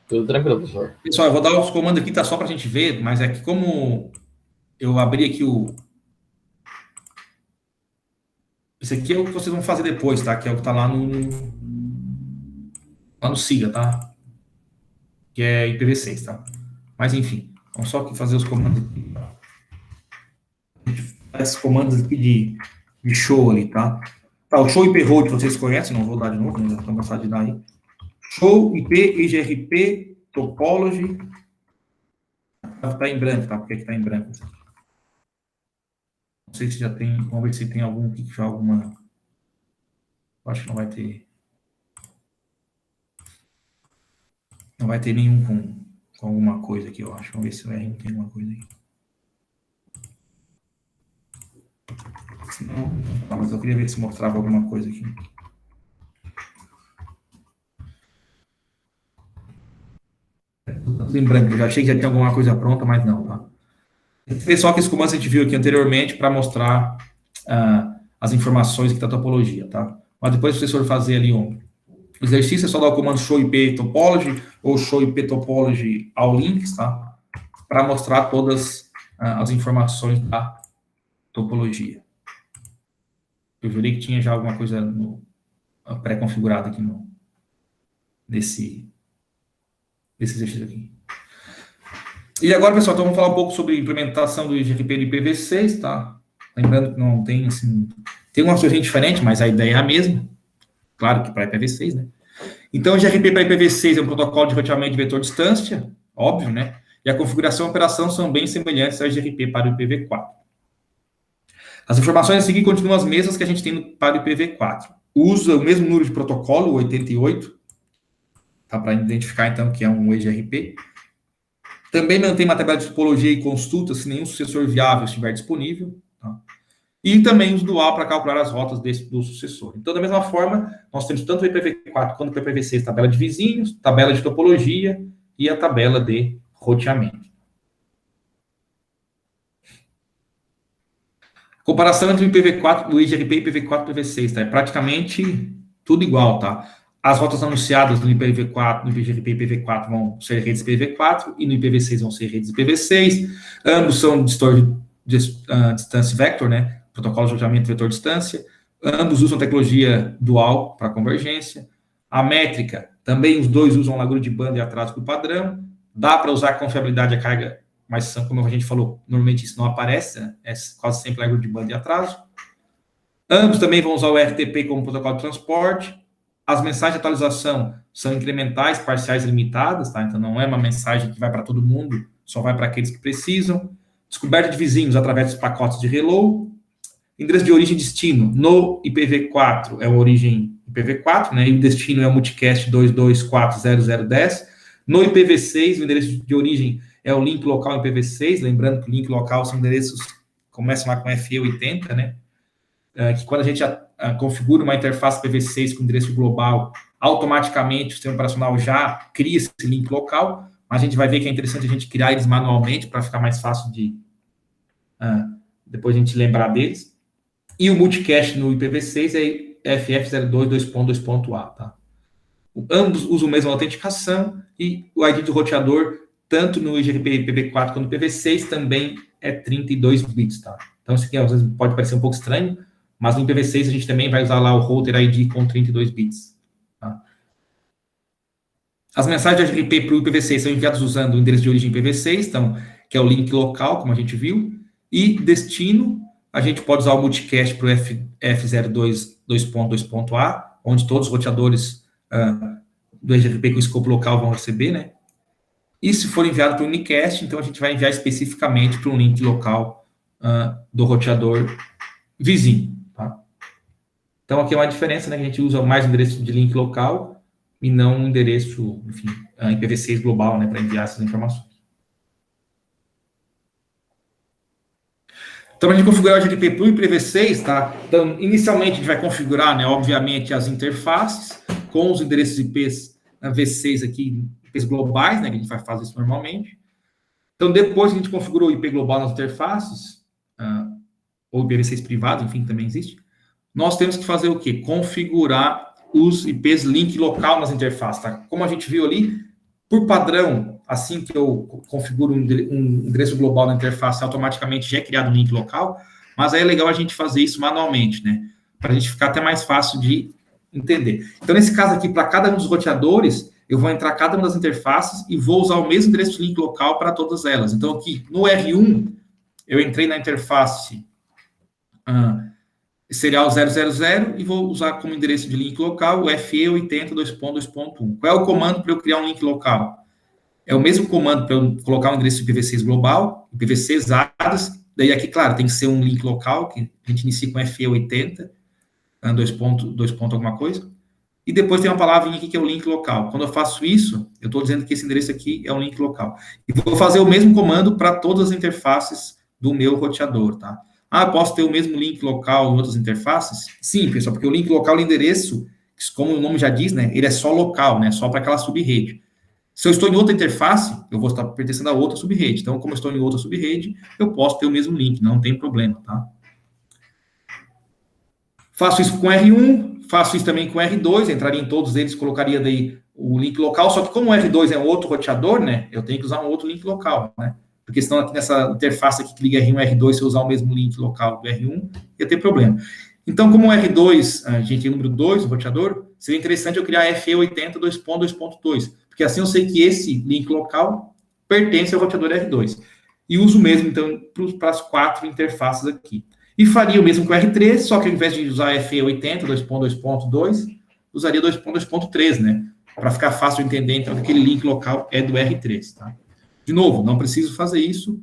Tudo tranquilo, professor. Pessoal, eu vou dar os comandos aqui, tá só para a gente ver, mas é que como eu abri aqui esse aqui é o que vocês vão fazer depois, tá? Que é o que tá lá no SIGA, tá? Que é IPv6, tá? Mas, enfim, vamos só aqui fazer os comandos aqui. Esses comandos aqui de show ali, tá? Tá, o show IP hold vocês conhecem, não vou dar de novo, né? Já estão cansados de dar aí. Show IP, IGRP, topology. Tá em branco, tá? Por que que tá em branco? Não sei se já tem, vamos ver se tem algum que já alguma. Acho que não vai ter. Não vai ter nenhum com alguma coisa aqui, eu acho. Vamos ver se o R tem alguma coisa aqui. Não, mas eu queria ver se mostrava alguma coisa aqui. Tudo em branco, eu já achei que já tinha alguma coisa pronta, mas não, tá? Só que esse comando a gente viu aqui anteriormente para mostrar as informações aqui da topologia, tá? Mas depois se você for fazer ali um exercício, é só dar o comando show IP topology ou show IP topology all links, tá? Para mostrar todas as informações da topologia. Eu jurei que tinha já alguma coisa pré-configurada aqui nesse exercício aqui. E agora, pessoal, então vamos falar um pouco sobre a implementação do IGRP de IPv6, tá? Lembrando que não tem, assim, tem uma coisa diferente, mas a ideia é a mesma. Claro que para IPv6, né? Então, o IGRP para IPv6 é um protocolo de roteamento de vetor distância, óbvio, né? E a configuração e a operação são bem semelhantes ao IGRP para o IPv4. As informações a seguir continuam as mesmas que a gente tem para o IPv4. Usa o mesmo número de protocolo, 88, tá? Para identificar, então, que é um EGRP. Também mantém uma tabela de topologia e consulta se nenhum sucessor viável estiver disponível. Tá? E também usa dual para calcular as rotas do sucessor. Então, da mesma forma, nós temos tanto o IPv4 quanto o IPv6, tabela de vizinhos, tabela de topologia e a tabela de roteamento. Comparação entre o IPv4, o IGRP e IPv4 e IPv6, tá? É praticamente tudo igual, tá? As rotas anunciadas no IPv4, no IGRP e IPv4 vão ser redes IPv4 e no IPv6 vão ser redes IPv6. Ambos são distância vector, né? protocolo de roteamento vetor distância. Ambos usam tecnologia dual para convergência. A métrica, também os dois usam largura de banda e atraso por padrão. Dá para usar confiabilidade a carga, mas como a gente falou, normalmente isso não aparece, né? É quase sempre largura de banda e atraso. Ambos também vão usar o RTP como protocolo de transporte. As mensagens de atualização são incrementais, parciais e limitadas, tá? Então não é uma mensagem que vai para todo mundo, só vai para aqueles que precisam. Descoberta de vizinhos através dos pacotes de reload. Endereço de origem e destino no IPv4 é a origem IPv4, né? E o destino é o multicast 2240010. No IPv6, o endereço de origem é o link local IPv6, lembrando que o link local são endereços que começam lá com FE80, né? Que quando a gente configura uma interface IPv6 com endereço global, automaticamente o sistema operacional já cria esse link local, mas a gente vai ver que é interessante a gente criar eles manualmente para ficar mais fácil de depois a gente lembrar deles. E o multicast no IPv6 é FF02.2.2.A, tá? Ambos usam a mesma autenticação e o ID do roteador, tanto no IGRP IPv4 quanto no IPv6, também é 32 bits, tá? Então, isso aqui às vezes pode parecer um pouco estranho, mas no IPv6 a gente também vai usar lá o router ID com 32 bits, tá? As mensagens de IGRP para o IPv6 são enviadas usando o endereço de origem IPv6, então, que é o link local, como a gente viu, e destino, a gente pode usar o multicast para o F02.2.A, onde todos os roteadores do IGRP com escopo local vão receber, né? E se for enviado para o unicast, então a gente vai enviar especificamente para um link local do roteador vizinho, tá? Então aqui é uma diferença, né? Que a gente usa mais o endereço de link local e não o endereço, enfim, IPv6 global, né? Para enviar essas informações. Então, a gente configurar o GDP para o IPv6, tá? Então, inicialmente, a gente vai configurar, né, obviamente, as interfaces com os endereços IPs V6 aqui, IPs globais, né, que a gente vai fazer isso normalmente. Então, depois que a gente configurou o IP global nas interfaces, ou IPv6 privado, enfim, também existe, nós temos que fazer o quê? Configurar os IPs link local nas interfaces, tá? Como a gente viu ali, por padrão, assim que eu configuro um endereço global na interface, automaticamente já é criado um link local, mas aí é legal a gente fazer isso manualmente, né? Para a gente ficar até mais fácil de entender. Então, nesse caso aqui, para cada um dos roteadores, eu vou entrar cada uma das interfaces e vou usar o mesmo endereço de link local para todas elas. Então, aqui, no R1, eu entrei na interface serial 000 e vou usar como endereço de link local o FE80.2.2.1. Qual é o comando para eu criar um link local? É o mesmo comando para eu colocar um endereço de IPv6 global, IPv6 ADAS, daí aqui, claro, tem que ser um link local, que a gente inicia com FE80, 2 ponto alguma coisa, e depois tem uma palavrinha aqui que é o link local. Quando eu faço isso, eu estou dizendo que esse endereço aqui é um link local. E vou fazer o mesmo comando para todas as interfaces do meu roteador, tá? Posso ter o mesmo link local em outras interfaces? Sim, pessoal, porque o link local é o endereço, como o nome já diz, né? Ele é só local, né? Só para aquela subrede. Se eu estou em outra interface, eu vou estar pertencendo a outra subrede. Então, como eu estou em outra subrede, eu posso ter o mesmo link, não tem problema, tá? Faço isso com R1, faço isso também com R2, entraria em todos eles, colocaria daí o link local, só que como o R2 é um outro roteador, né? Eu tenho que usar um outro link local, né? Porque senão aqui nessa interface aqui que liga R1 e R2, se eu usar o mesmo link local do R1, ia ter problema. Então, como o R2, a gente tem o número 2, o roteador, seria interessante eu criar FE80 2.2.2, porque assim eu sei que esse link local pertence ao roteador R2. E uso mesmo, então, para as 4 interfaces aqui. E faria o mesmo com o R3, só que ao invés de usar FE80 2.2.2, usaria 2.2.3, né? Para ficar fácil de entender, então, que aquele link local é do R3, tá? De novo, não preciso fazer isso,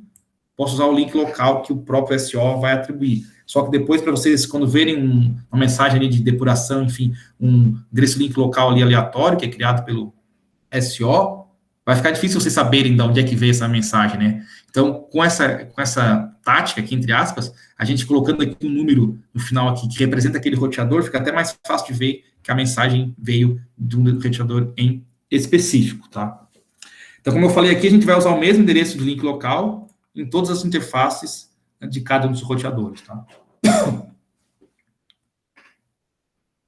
posso usar o link local que o próprio SO vai atribuir. Só que depois, para vocês, quando verem uma mensagem ali de depuração, enfim, um endereço link local ali aleatório, que é criado pelo SO, vai ficar difícil vocês saberem de onde é que veio essa mensagem, né? Então, com essa tática aqui, entre aspas, a gente colocando aqui um número no final aqui, que representa aquele roteador, fica até mais fácil de ver que a mensagem veio de um roteador em específico, tá? Então, como eu falei aqui, a gente vai usar o mesmo endereço de link local em todas as interfaces de cada um dos roteadores, tá?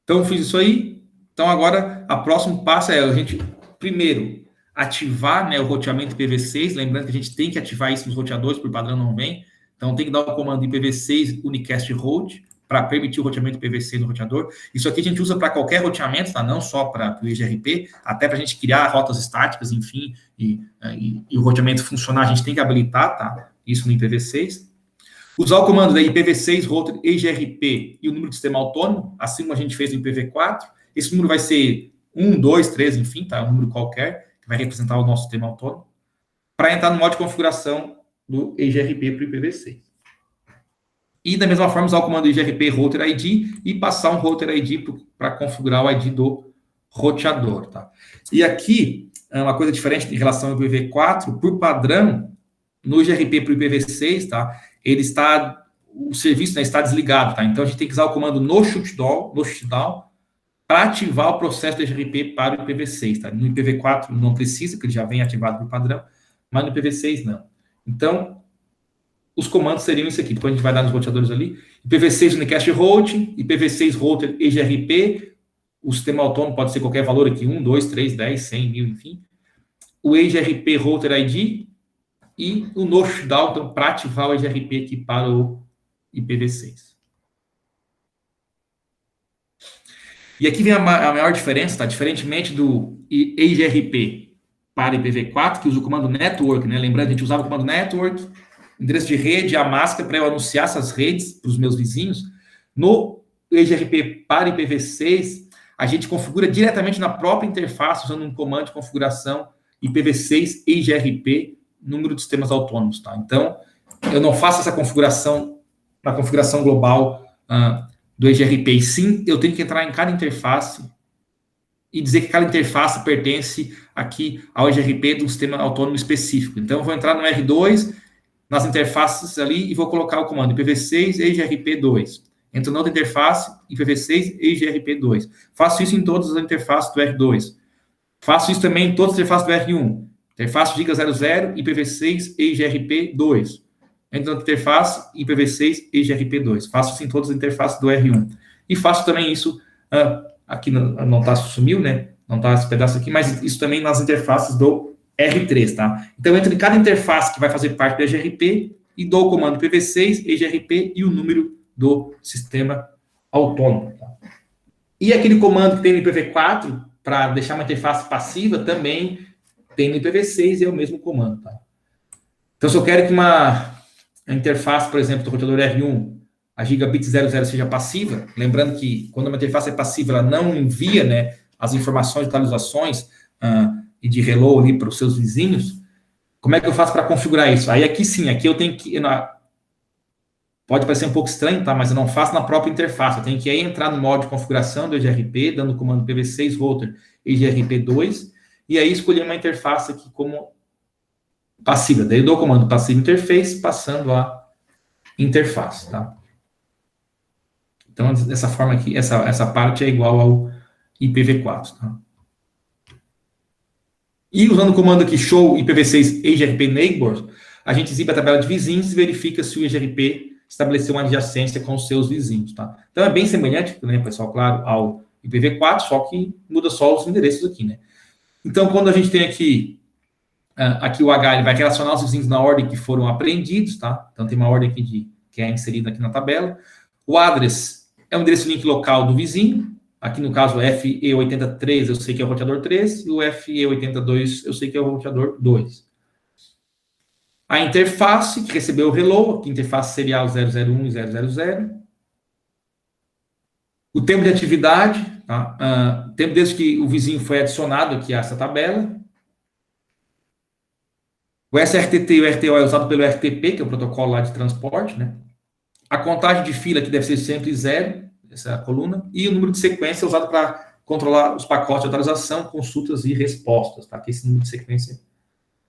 Então, eu fiz isso aí. Então, agora, o próximo passo é a gente, primeiro, ativar, né, o roteamento IPv6, lembrando que a gente tem que ativar isso nos roteadores, por padrão não vem. Então, tem que dar o comando IPv6 unicast hold para permitir o roteamento IPv6 no roteador. Isso aqui a gente usa para qualquer roteamento, tá? Não só para o EGRP, até para a gente criar rotas estáticas, enfim, e o roteamento funcionar, a gente tem que habilitar, tá? Isso no IPv6. Usar o comando da IPv6 router EGRP e o número de sistema autônomo, assim como a gente fez no IPv4. Esse número vai ser 1, 2, 3, enfim, tá? Um número qualquer, que vai representar o nosso sistema autônomo, para entrar no modo de configuração do EGRP para o IPv6. E, da mesma forma, usar o comando EGRP router ID e passar um router ID para configurar o ID do roteador, tá? E aqui, uma coisa diferente em relação ao IPv4, por padrão, no EGRP para o IPv6, tá? O serviço, né, está desligado, tá? Então, a gente tem que usar o comando no shutdown para ativar o processo do EGRP para o IPv6, tá? No IPv4 não precisa, porque ele já vem ativado por padrão, mas no IPv6 não. Então, os comandos seriam isso aqui. Depois a gente vai dar nos roteadores ali. IPv6 unicast routing, IPv6 router EGRP, o sistema autônomo pode ser qualquer valor aqui, 1, 2, 3, 10, 100, 1000, enfim. O EGRP router ID e o no shutdown, então, para ativar o EGRP aqui para o IPv6. E aqui vem a maior diferença, tá? Diferentemente do EGRP para IPv4, que usa o comando network, né? Lembrando, a gente usava o comando network, endereço de rede, a máscara, para eu anunciar essas redes para os meus vizinhos. No EGRP para IPv6, a gente configura diretamente na própria interface, usando um comando de configuração IPv6 EGRP, número de sistemas autônomos, tá? Então, eu não faço essa configuração na configuração global do EGRP, e sim, eu tenho que entrar em cada interface e dizer que cada interface pertence aqui ao EGRP de um sistema autônomo específico. Então, eu vou entrar no R2, nas interfaces ali, e vou colocar o comando IPv6 EGRP2. Entro na outra interface, IPv6 EGRP2. Faço isso em todas as interfaces do R2. Faço isso também em todas as interfaces do R1. Interface Giga 00, IPv6 EGRP2. Entro na interface IPv6 EGRP2. Faço isso em todas as interfaces do R1. E faço também isso, aqui não está, sumiu, né? Não está esse pedaço aqui, mas isso também nas interfaces do R3, tá? Então, eu entro em cada interface que vai fazer parte do EGRP e dou o comando IPv6, EGRP e o número do sistema autônomo, tá? E aquele comando que tem no IPv4, para deixar uma interface passiva, também tem no IPv6 e é o mesmo comando, tá? Então, se eu quero que uma interface, por exemplo, do roteador R1, a gigabit 00 seja passiva, lembrando que quando uma interface é passiva, ela não envia, né, as informações de atualizações e de hello ali para os seus vizinhos, como é que eu faço para configurar isso? Aí aqui sim, aqui eu tenho que... Pode parecer um pouco estranho, tá? Mas eu não faço na própria interface. Eu tenho que aí entrar no modo de configuração do EGRP, dando o comando IPv6 router EGRP2, e aí escolher uma interface aqui como passiva. Daí eu dou o comando passive interface, passando a interface, tá? Então, dessa forma aqui, essa parte é igual ao IPv4, tá? E usando o comando aqui show IPv6 EGRP neighbors, a gente exibe a tabela de vizinhos e verifica se o EGRP estabeleceu uma adjacência com os seus vizinhos, tá? Então, é bem semelhante, né, pessoal, claro, ao IPv4, só que muda só os endereços aqui, né? Então, quando a gente tem aqui o H, ele vai relacionar os vizinhos na ordem que foram apreendidos, tá? Então, tem uma ordem aqui que é inserida aqui na tabela. O address é o endereço link local do vizinho. Aqui, no caso, o FE83, eu sei que é o roteador 3, e o FE82, eu sei que é o roteador 2. A interface, que recebeu o hello, aqui, interface serial 001 e 000. O tempo de atividade, tá? Tempo desde que o vizinho foi adicionado aqui a essa tabela. O SRTT e o RTO é usado pelo RTP, que é o protocolo lá de transporte, né? A contagem de fila, que deve ser sempre 0, essa coluna, e o número de sequência é usado para controlar os pacotes de atualização, consultas e respostas, tá? Que é esse número de sequência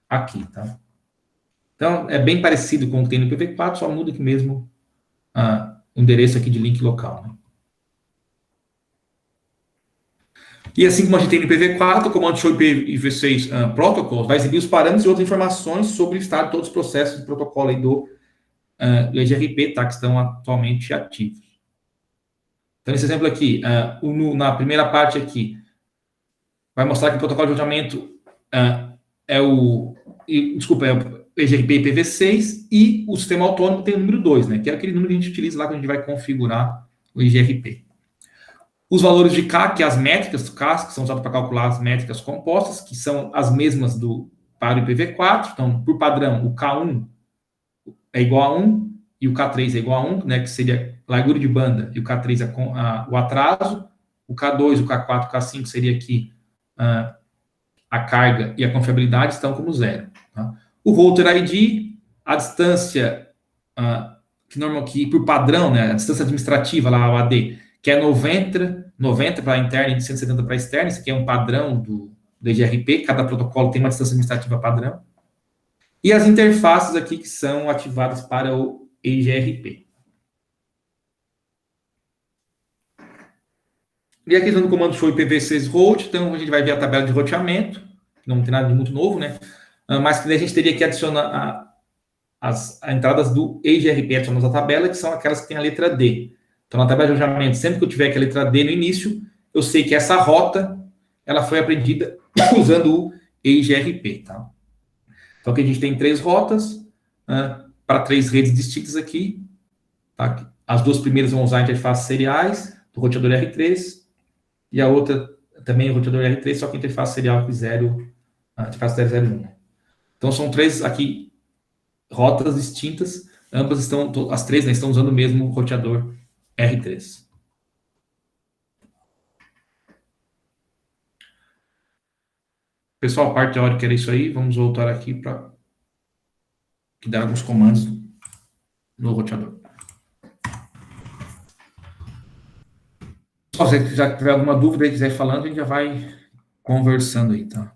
aqui, tá? Então, é bem parecido com o que tem no IPv4, só muda aqui mesmo o endereço aqui de link local, né? E assim como a gente tem no IPv4, o comando show IPv6 protocols vai exibir os parâmetros e outras informações sobre o estado de todos os processos de protocolo aí do EGRP, tá? Que estão atualmente ativos. Então, esse exemplo aqui, na primeira parte aqui, vai mostrar que o protocolo de roteamento EGRP e IPv6, e o sistema autônomo tem o número 2, né, que é aquele número que a gente utiliza lá quando a gente vai configurar o EGRP. Os valores de K, que é as métricas do K, que são usadas para calcular as métricas compostas, que são as mesmas para o IPv4. Então, por padrão, o K1 é igual a 1 e o K3 é igual a 1, né, que seria largura de banda, e o K3 é o atraso. O K2, o K4, o K5 seria aqui a carga e a confiabilidade estão como 0. Tá? O router ID, a distância que por padrão, né, a distância administrativa lá, o AD, que é 90 para a interna e 170 para a externa, isso aqui é um padrão do EGRP, cada protocolo tem uma distância administrativa padrão. E as interfaces aqui que são ativadas para o EGRP. E aqui no comando show IPv6 route, então a gente vai ver a tabela de roteamento, não tem nada de muito novo, né? Mas que a gente teria que adicionar as entradas do EGRP adicionadas à tabela, que são aquelas que tem a letra D. Então, na tabela de roteamento, sempre que eu tiver aquela letra D no início, eu sei que essa rota, ela foi aprendida usando o EGRP, tá? Então, aqui a gente tem 3 rotas, para 3 redes distintas aqui, tá? As 2 primeiras vão usar interfaces seriais do roteador R3, e a outra também o roteador R3, só que interface serial com interface 001. Então, são 3 aqui rotas distintas, ambas as 3, né, estão usando o mesmo roteador R3. Pessoal, a parte teórica era isso aí. Vamos voltar aqui para dar alguns comandos no roteador. Se você já tiver alguma dúvida e quiser ir falando, a gente já vai conversando aí, tá?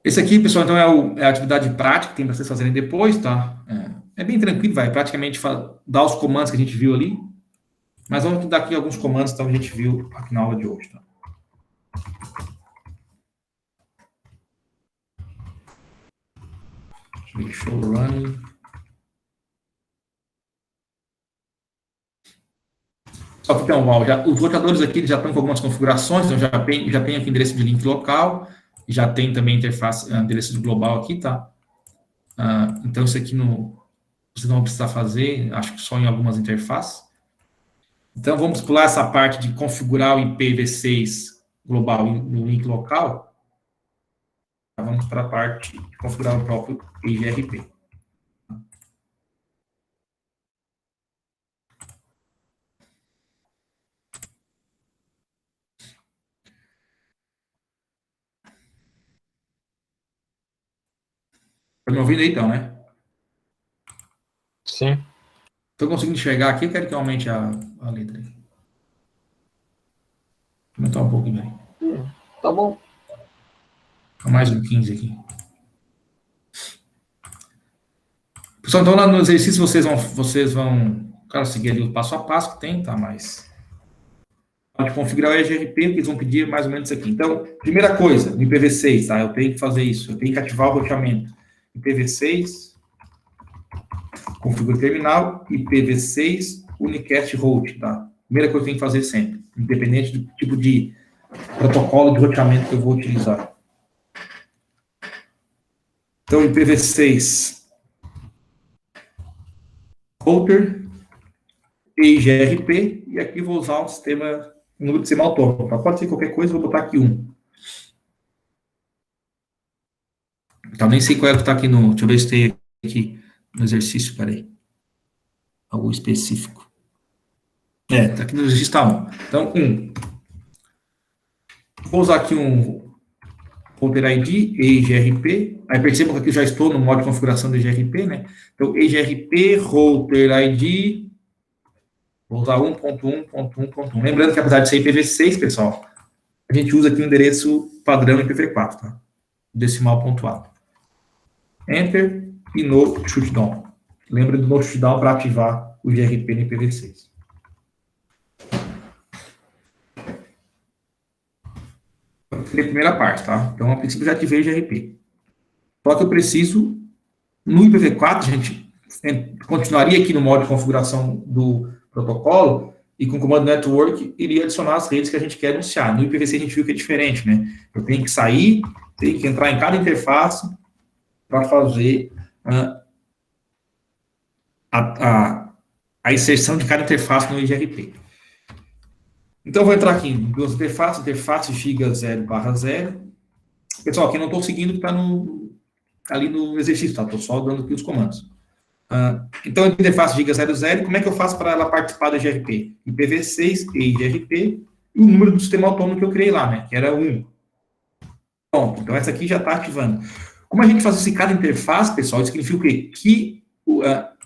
Esse aqui, pessoal, então é a atividade prática que tem para vocês fazerem depois, tá? É bem tranquilo, vai praticamente dar os comandos que a gente viu ali. Mas vamos dar aqui alguns comandos que a gente viu aqui na aula de hoje, tá? Show running. Só que, então, os roteadores aqui já estão com algumas configurações, então já tem aqui endereço de link local, já tem também interface, endereço de global aqui, tá? Então, isso aqui vocês não vão precisar fazer, acho que só em algumas interfaces. Então, vamos pular essa parte de configurar o IPv6 global no link local. Vamos para a parte de configurar o próprio EGRP. Está me ouvindo aí, então, né? Sim. Estou conseguindo enxergar aqui, eu quero que aumente a letra. Aumentar um pouquinho aí. Tá bom. Mais um 15 aqui. Pessoal, então lá no exercício vocês vão, claro, seguir ali o passo a passo que tem, tá? Mas pode configurar o EGRP, que eles vão pedir mais ou menos isso aqui. Então, primeira coisa, no IPv6, tá? Eu tenho que fazer isso, eu tenho que ativar o roteamento. IPv6, configura o terminal, IPv6, unicast route, tá? Primeira coisa que eu tenho que fazer sempre, independente do tipo de protocolo de roteamento que eu vou utilizar. Então, IPv6, router, EGRP, e aqui vou usar um número de sistema autônomo. Pode ser qualquer coisa, vou botar aqui 1. Então, nem sei qual é que está aqui deixa eu ver se tem aqui no exercício, peraí. Algo específico. Está aqui no exercício, está 1. Então, 1. Vou usar aqui um router ID, EGRP. Aí percebam que aqui já estou no modo de configuração do EGRP, né? Então, EGRP, router ID, vou usar 1.1.1.1. Lembrando que apesar de ser IPv6, pessoal, a gente usa aqui o endereço padrão IPv4, tá? Decimal pontuado. Enter e no shutdown. Lembra do no shutdown para ativar o EGRP no IPv6. Seria a primeira parte, tá? Então, a princípio, já ativei o EGRP. Só que eu preciso, no IPv4, a gente continuaria aqui no modo de configuração do protocolo e com o comando network iria adicionar as redes que a gente quer anunciar. No IPv6 a gente viu que é diferente, né? Eu tenho que sair, tem que entrar em cada interface para fazer a inserção de cada interface no IGRP. Então, eu vou entrar aqui em duas interfaces, interface giga 0/0. Pessoal, aqui eu não estou seguindo o que está ali no exercício, tá? Estou só dando aqui os comandos. Então, a interface giga 00, como é que eu faço para ela participar do IGRP? IPv6 e IGRP, e o número do sistema autônomo que eu criei lá, né? Que era 1. Bom, então essa aqui já está ativando. Como a gente faz isso em cada interface, pessoal, isso significa o quê? Que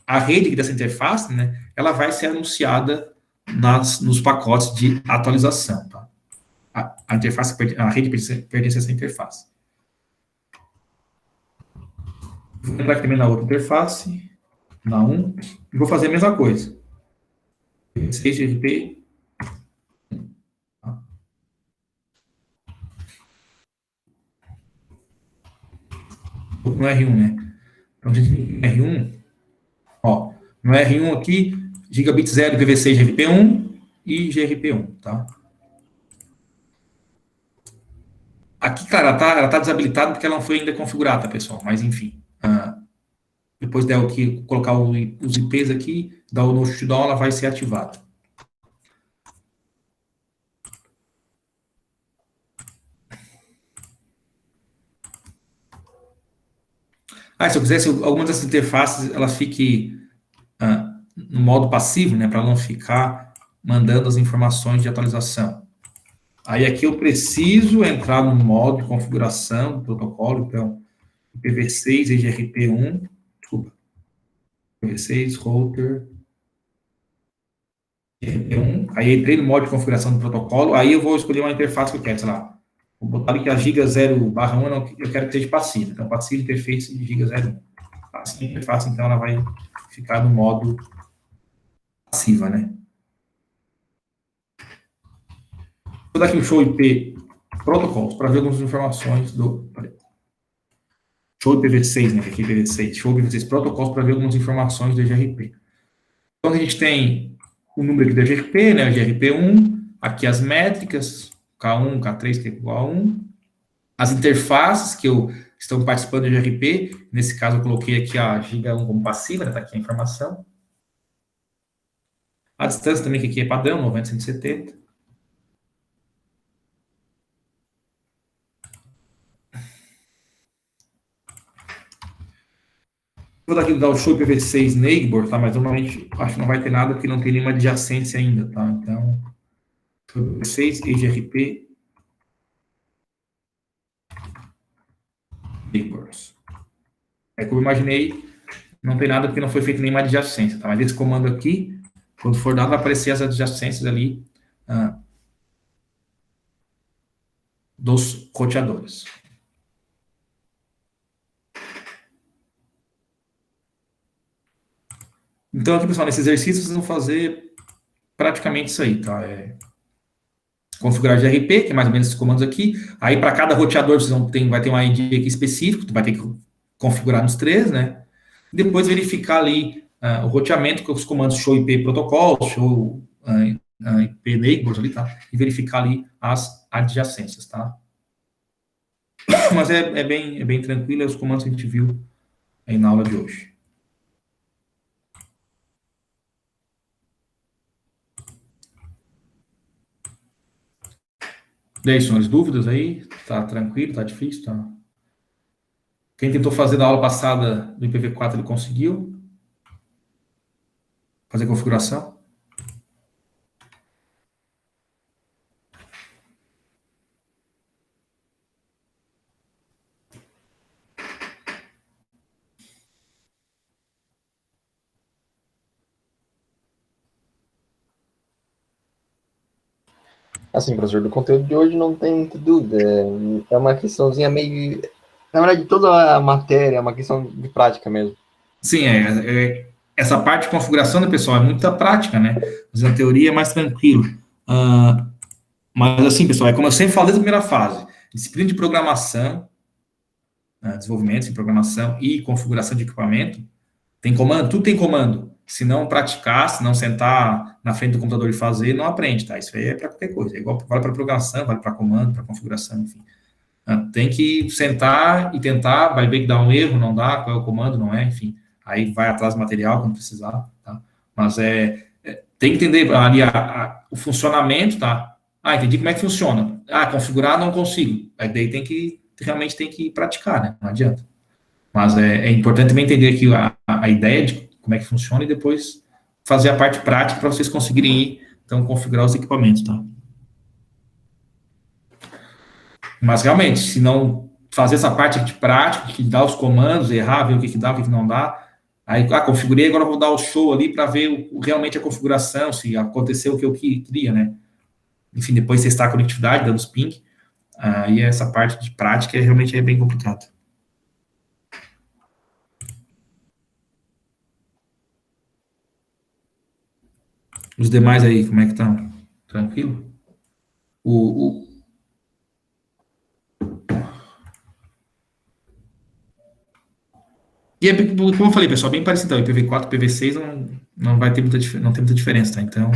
a rede dessa interface, né, ela vai ser anunciada nos pacotes de atualização, tá? A interface, a rede pertence a essa interface. Vou entrar aqui também na outra interface, na 1, e vou fazer a mesma coisa. 6 GRP. No R1, né? Então, a gente tem R1, ó, no R1 aqui, gigabit 0, IPv6, GRP1 e GRP1, tá? Aqui, cara, ela tá desabilitada porque ela não foi ainda configurada, pessoal, mas enfim. Depois der aqui, colocar os IPs aqui, dar o no shutdown, ela vai ser ativada. Se eu quisesse, algumas dessas interfaces, elas fiquem no modo passivo, né, para não ficar mandando as informações de atualização. Aí aqui eu preciso entrar no modo de configuração do protocolo, então, IPv6 e GRP1, desculpa, IPv6, router, GRP1, aí entrei no modo de configuração do protocolo, aí eu vou escolher uma interface que eu quero, sei lá, vou botar ali que a giga 0/1 eu quero que seja passiva, então passiva interface de giga 0/1. Assim a interface, então, ela vai ficar no modo passiva, né? Vou dar aqui o show IP protocolos para ver algumas informações do... Show IPv6, né? Aqui IPv6. Show IPv6 protocolos para ver algumas informações do GRP. Então, a gente tem o número aqui do GRP, né? O GRP1. Aqui as métricas, K1, K3, que é igual a 1. As interfaces que estão participando do GRP. Nesse caso, eu coloquei aqui a giga 1 como passiva, né? Está aqui a informação. A distância também, que aqui é padrão, 90, 170. Vou dar aqui dar o show IPv6 neighbor, tá? Mas normalmente acho que não vai ter nada porque não tem nenhuma adjacência ainda, tá? Então, IPv6 e GRP neighbors. Como eu imaginei, não tem nada porque não foi feito nenhuma adjacência, tá? Mas esse comando aqui, quando for dado, vai aparecer as adjacências ali dos roteadores. Então, aqui, pessoal, nesse exercício, vocês vão fazer praticamente isso aí, tá? Configurar GRP, que é mais ou menos esses comandos aqui. Aí, para cada roteador, vocês vai ter um ID aqui específico, tu vai ter que configurar nos 3, né? Depois, verificar ali o roteamento com os comandos show IP protocolo, show IP neighbors ali, tá? E verificar ali as adjacências, tá? Mas é bem tranquilo, é os comandos que a gente viu aí na aula de hoje. E aí, senhores, dúvidas aí? Tá tranquilo, tá difícil, tá? Quem tentou fazer na aula passada do IPv4, ele conseguiu fazer a configuração? Assim, professor, do conteúdo de hoje não tem muita dúvida. É uma questãozinha meio... Na verdade, toda a matéria é uma questão de prática mesmo. Sim, essa parte de configuração, né, pessoal, é muita prática, né? Mas na teoria é mais tranquilo. Mas assim, pessoal, é como eu sempre falo desde a primeira fase. Disciplina de programação, desenvolvimento em programação e configuração de equipamento. Tem comando? Tudo tem comando. Se não praticar, se não sentar na frente do computador e fazer, não aprende, tá? Isso aí é para qualquer coisa. É igual, vale para programação, vale para comando, para configuração, enfim. Tem que sentar e tentar, vai ver que dá um erro, não dá, qual é o comando, não é, enfim. Aí vai atrás do material quando precisar, tá? Mas tem que entender ali o funcionamento, tá? Entendi como é que funciona. Configurar não consigo. Aí daí realmente tem que praticar, né? Não adianta. Mas é importante também entender aqui a ideia de como é que funciona e depois fazer a parte prática para vocês conseguirem ir, então, configurar os equipamentos, tá? Mas realmente, se não fazer essa parte de prática, que dá os comandos, errar, ver o que dá, o que não dá, aí, configurei, agora vou dar o show ali para ver realmente a configuração, se aconteceu o que eu queria, né? Enfim, depois testar a conectividade, dando os ping, aí essa parte de prática realmente é bem complicado. Os demais aí, como é que estão? Tranquilo? E como eu falei, pessoal, bem parecido. Então, IPv4 e IPv6 não vai ter não tem muita diferença, tá? Então,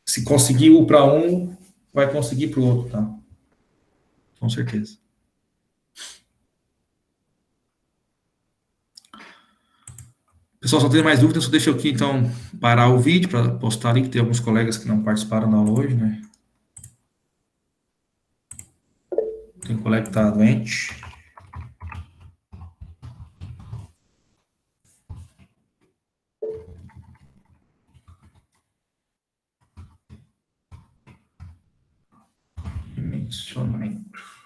se conseguir para um, vai conseguir para o outro, tá? Com certeza. Pessoal, só tem mais dúvidas, só deixa eu aqui, então, parar o vídeo para postar ali, que tem alguns colegas que não participaram da aula hoje, né? Tem um colega que está doente. Mencionamento.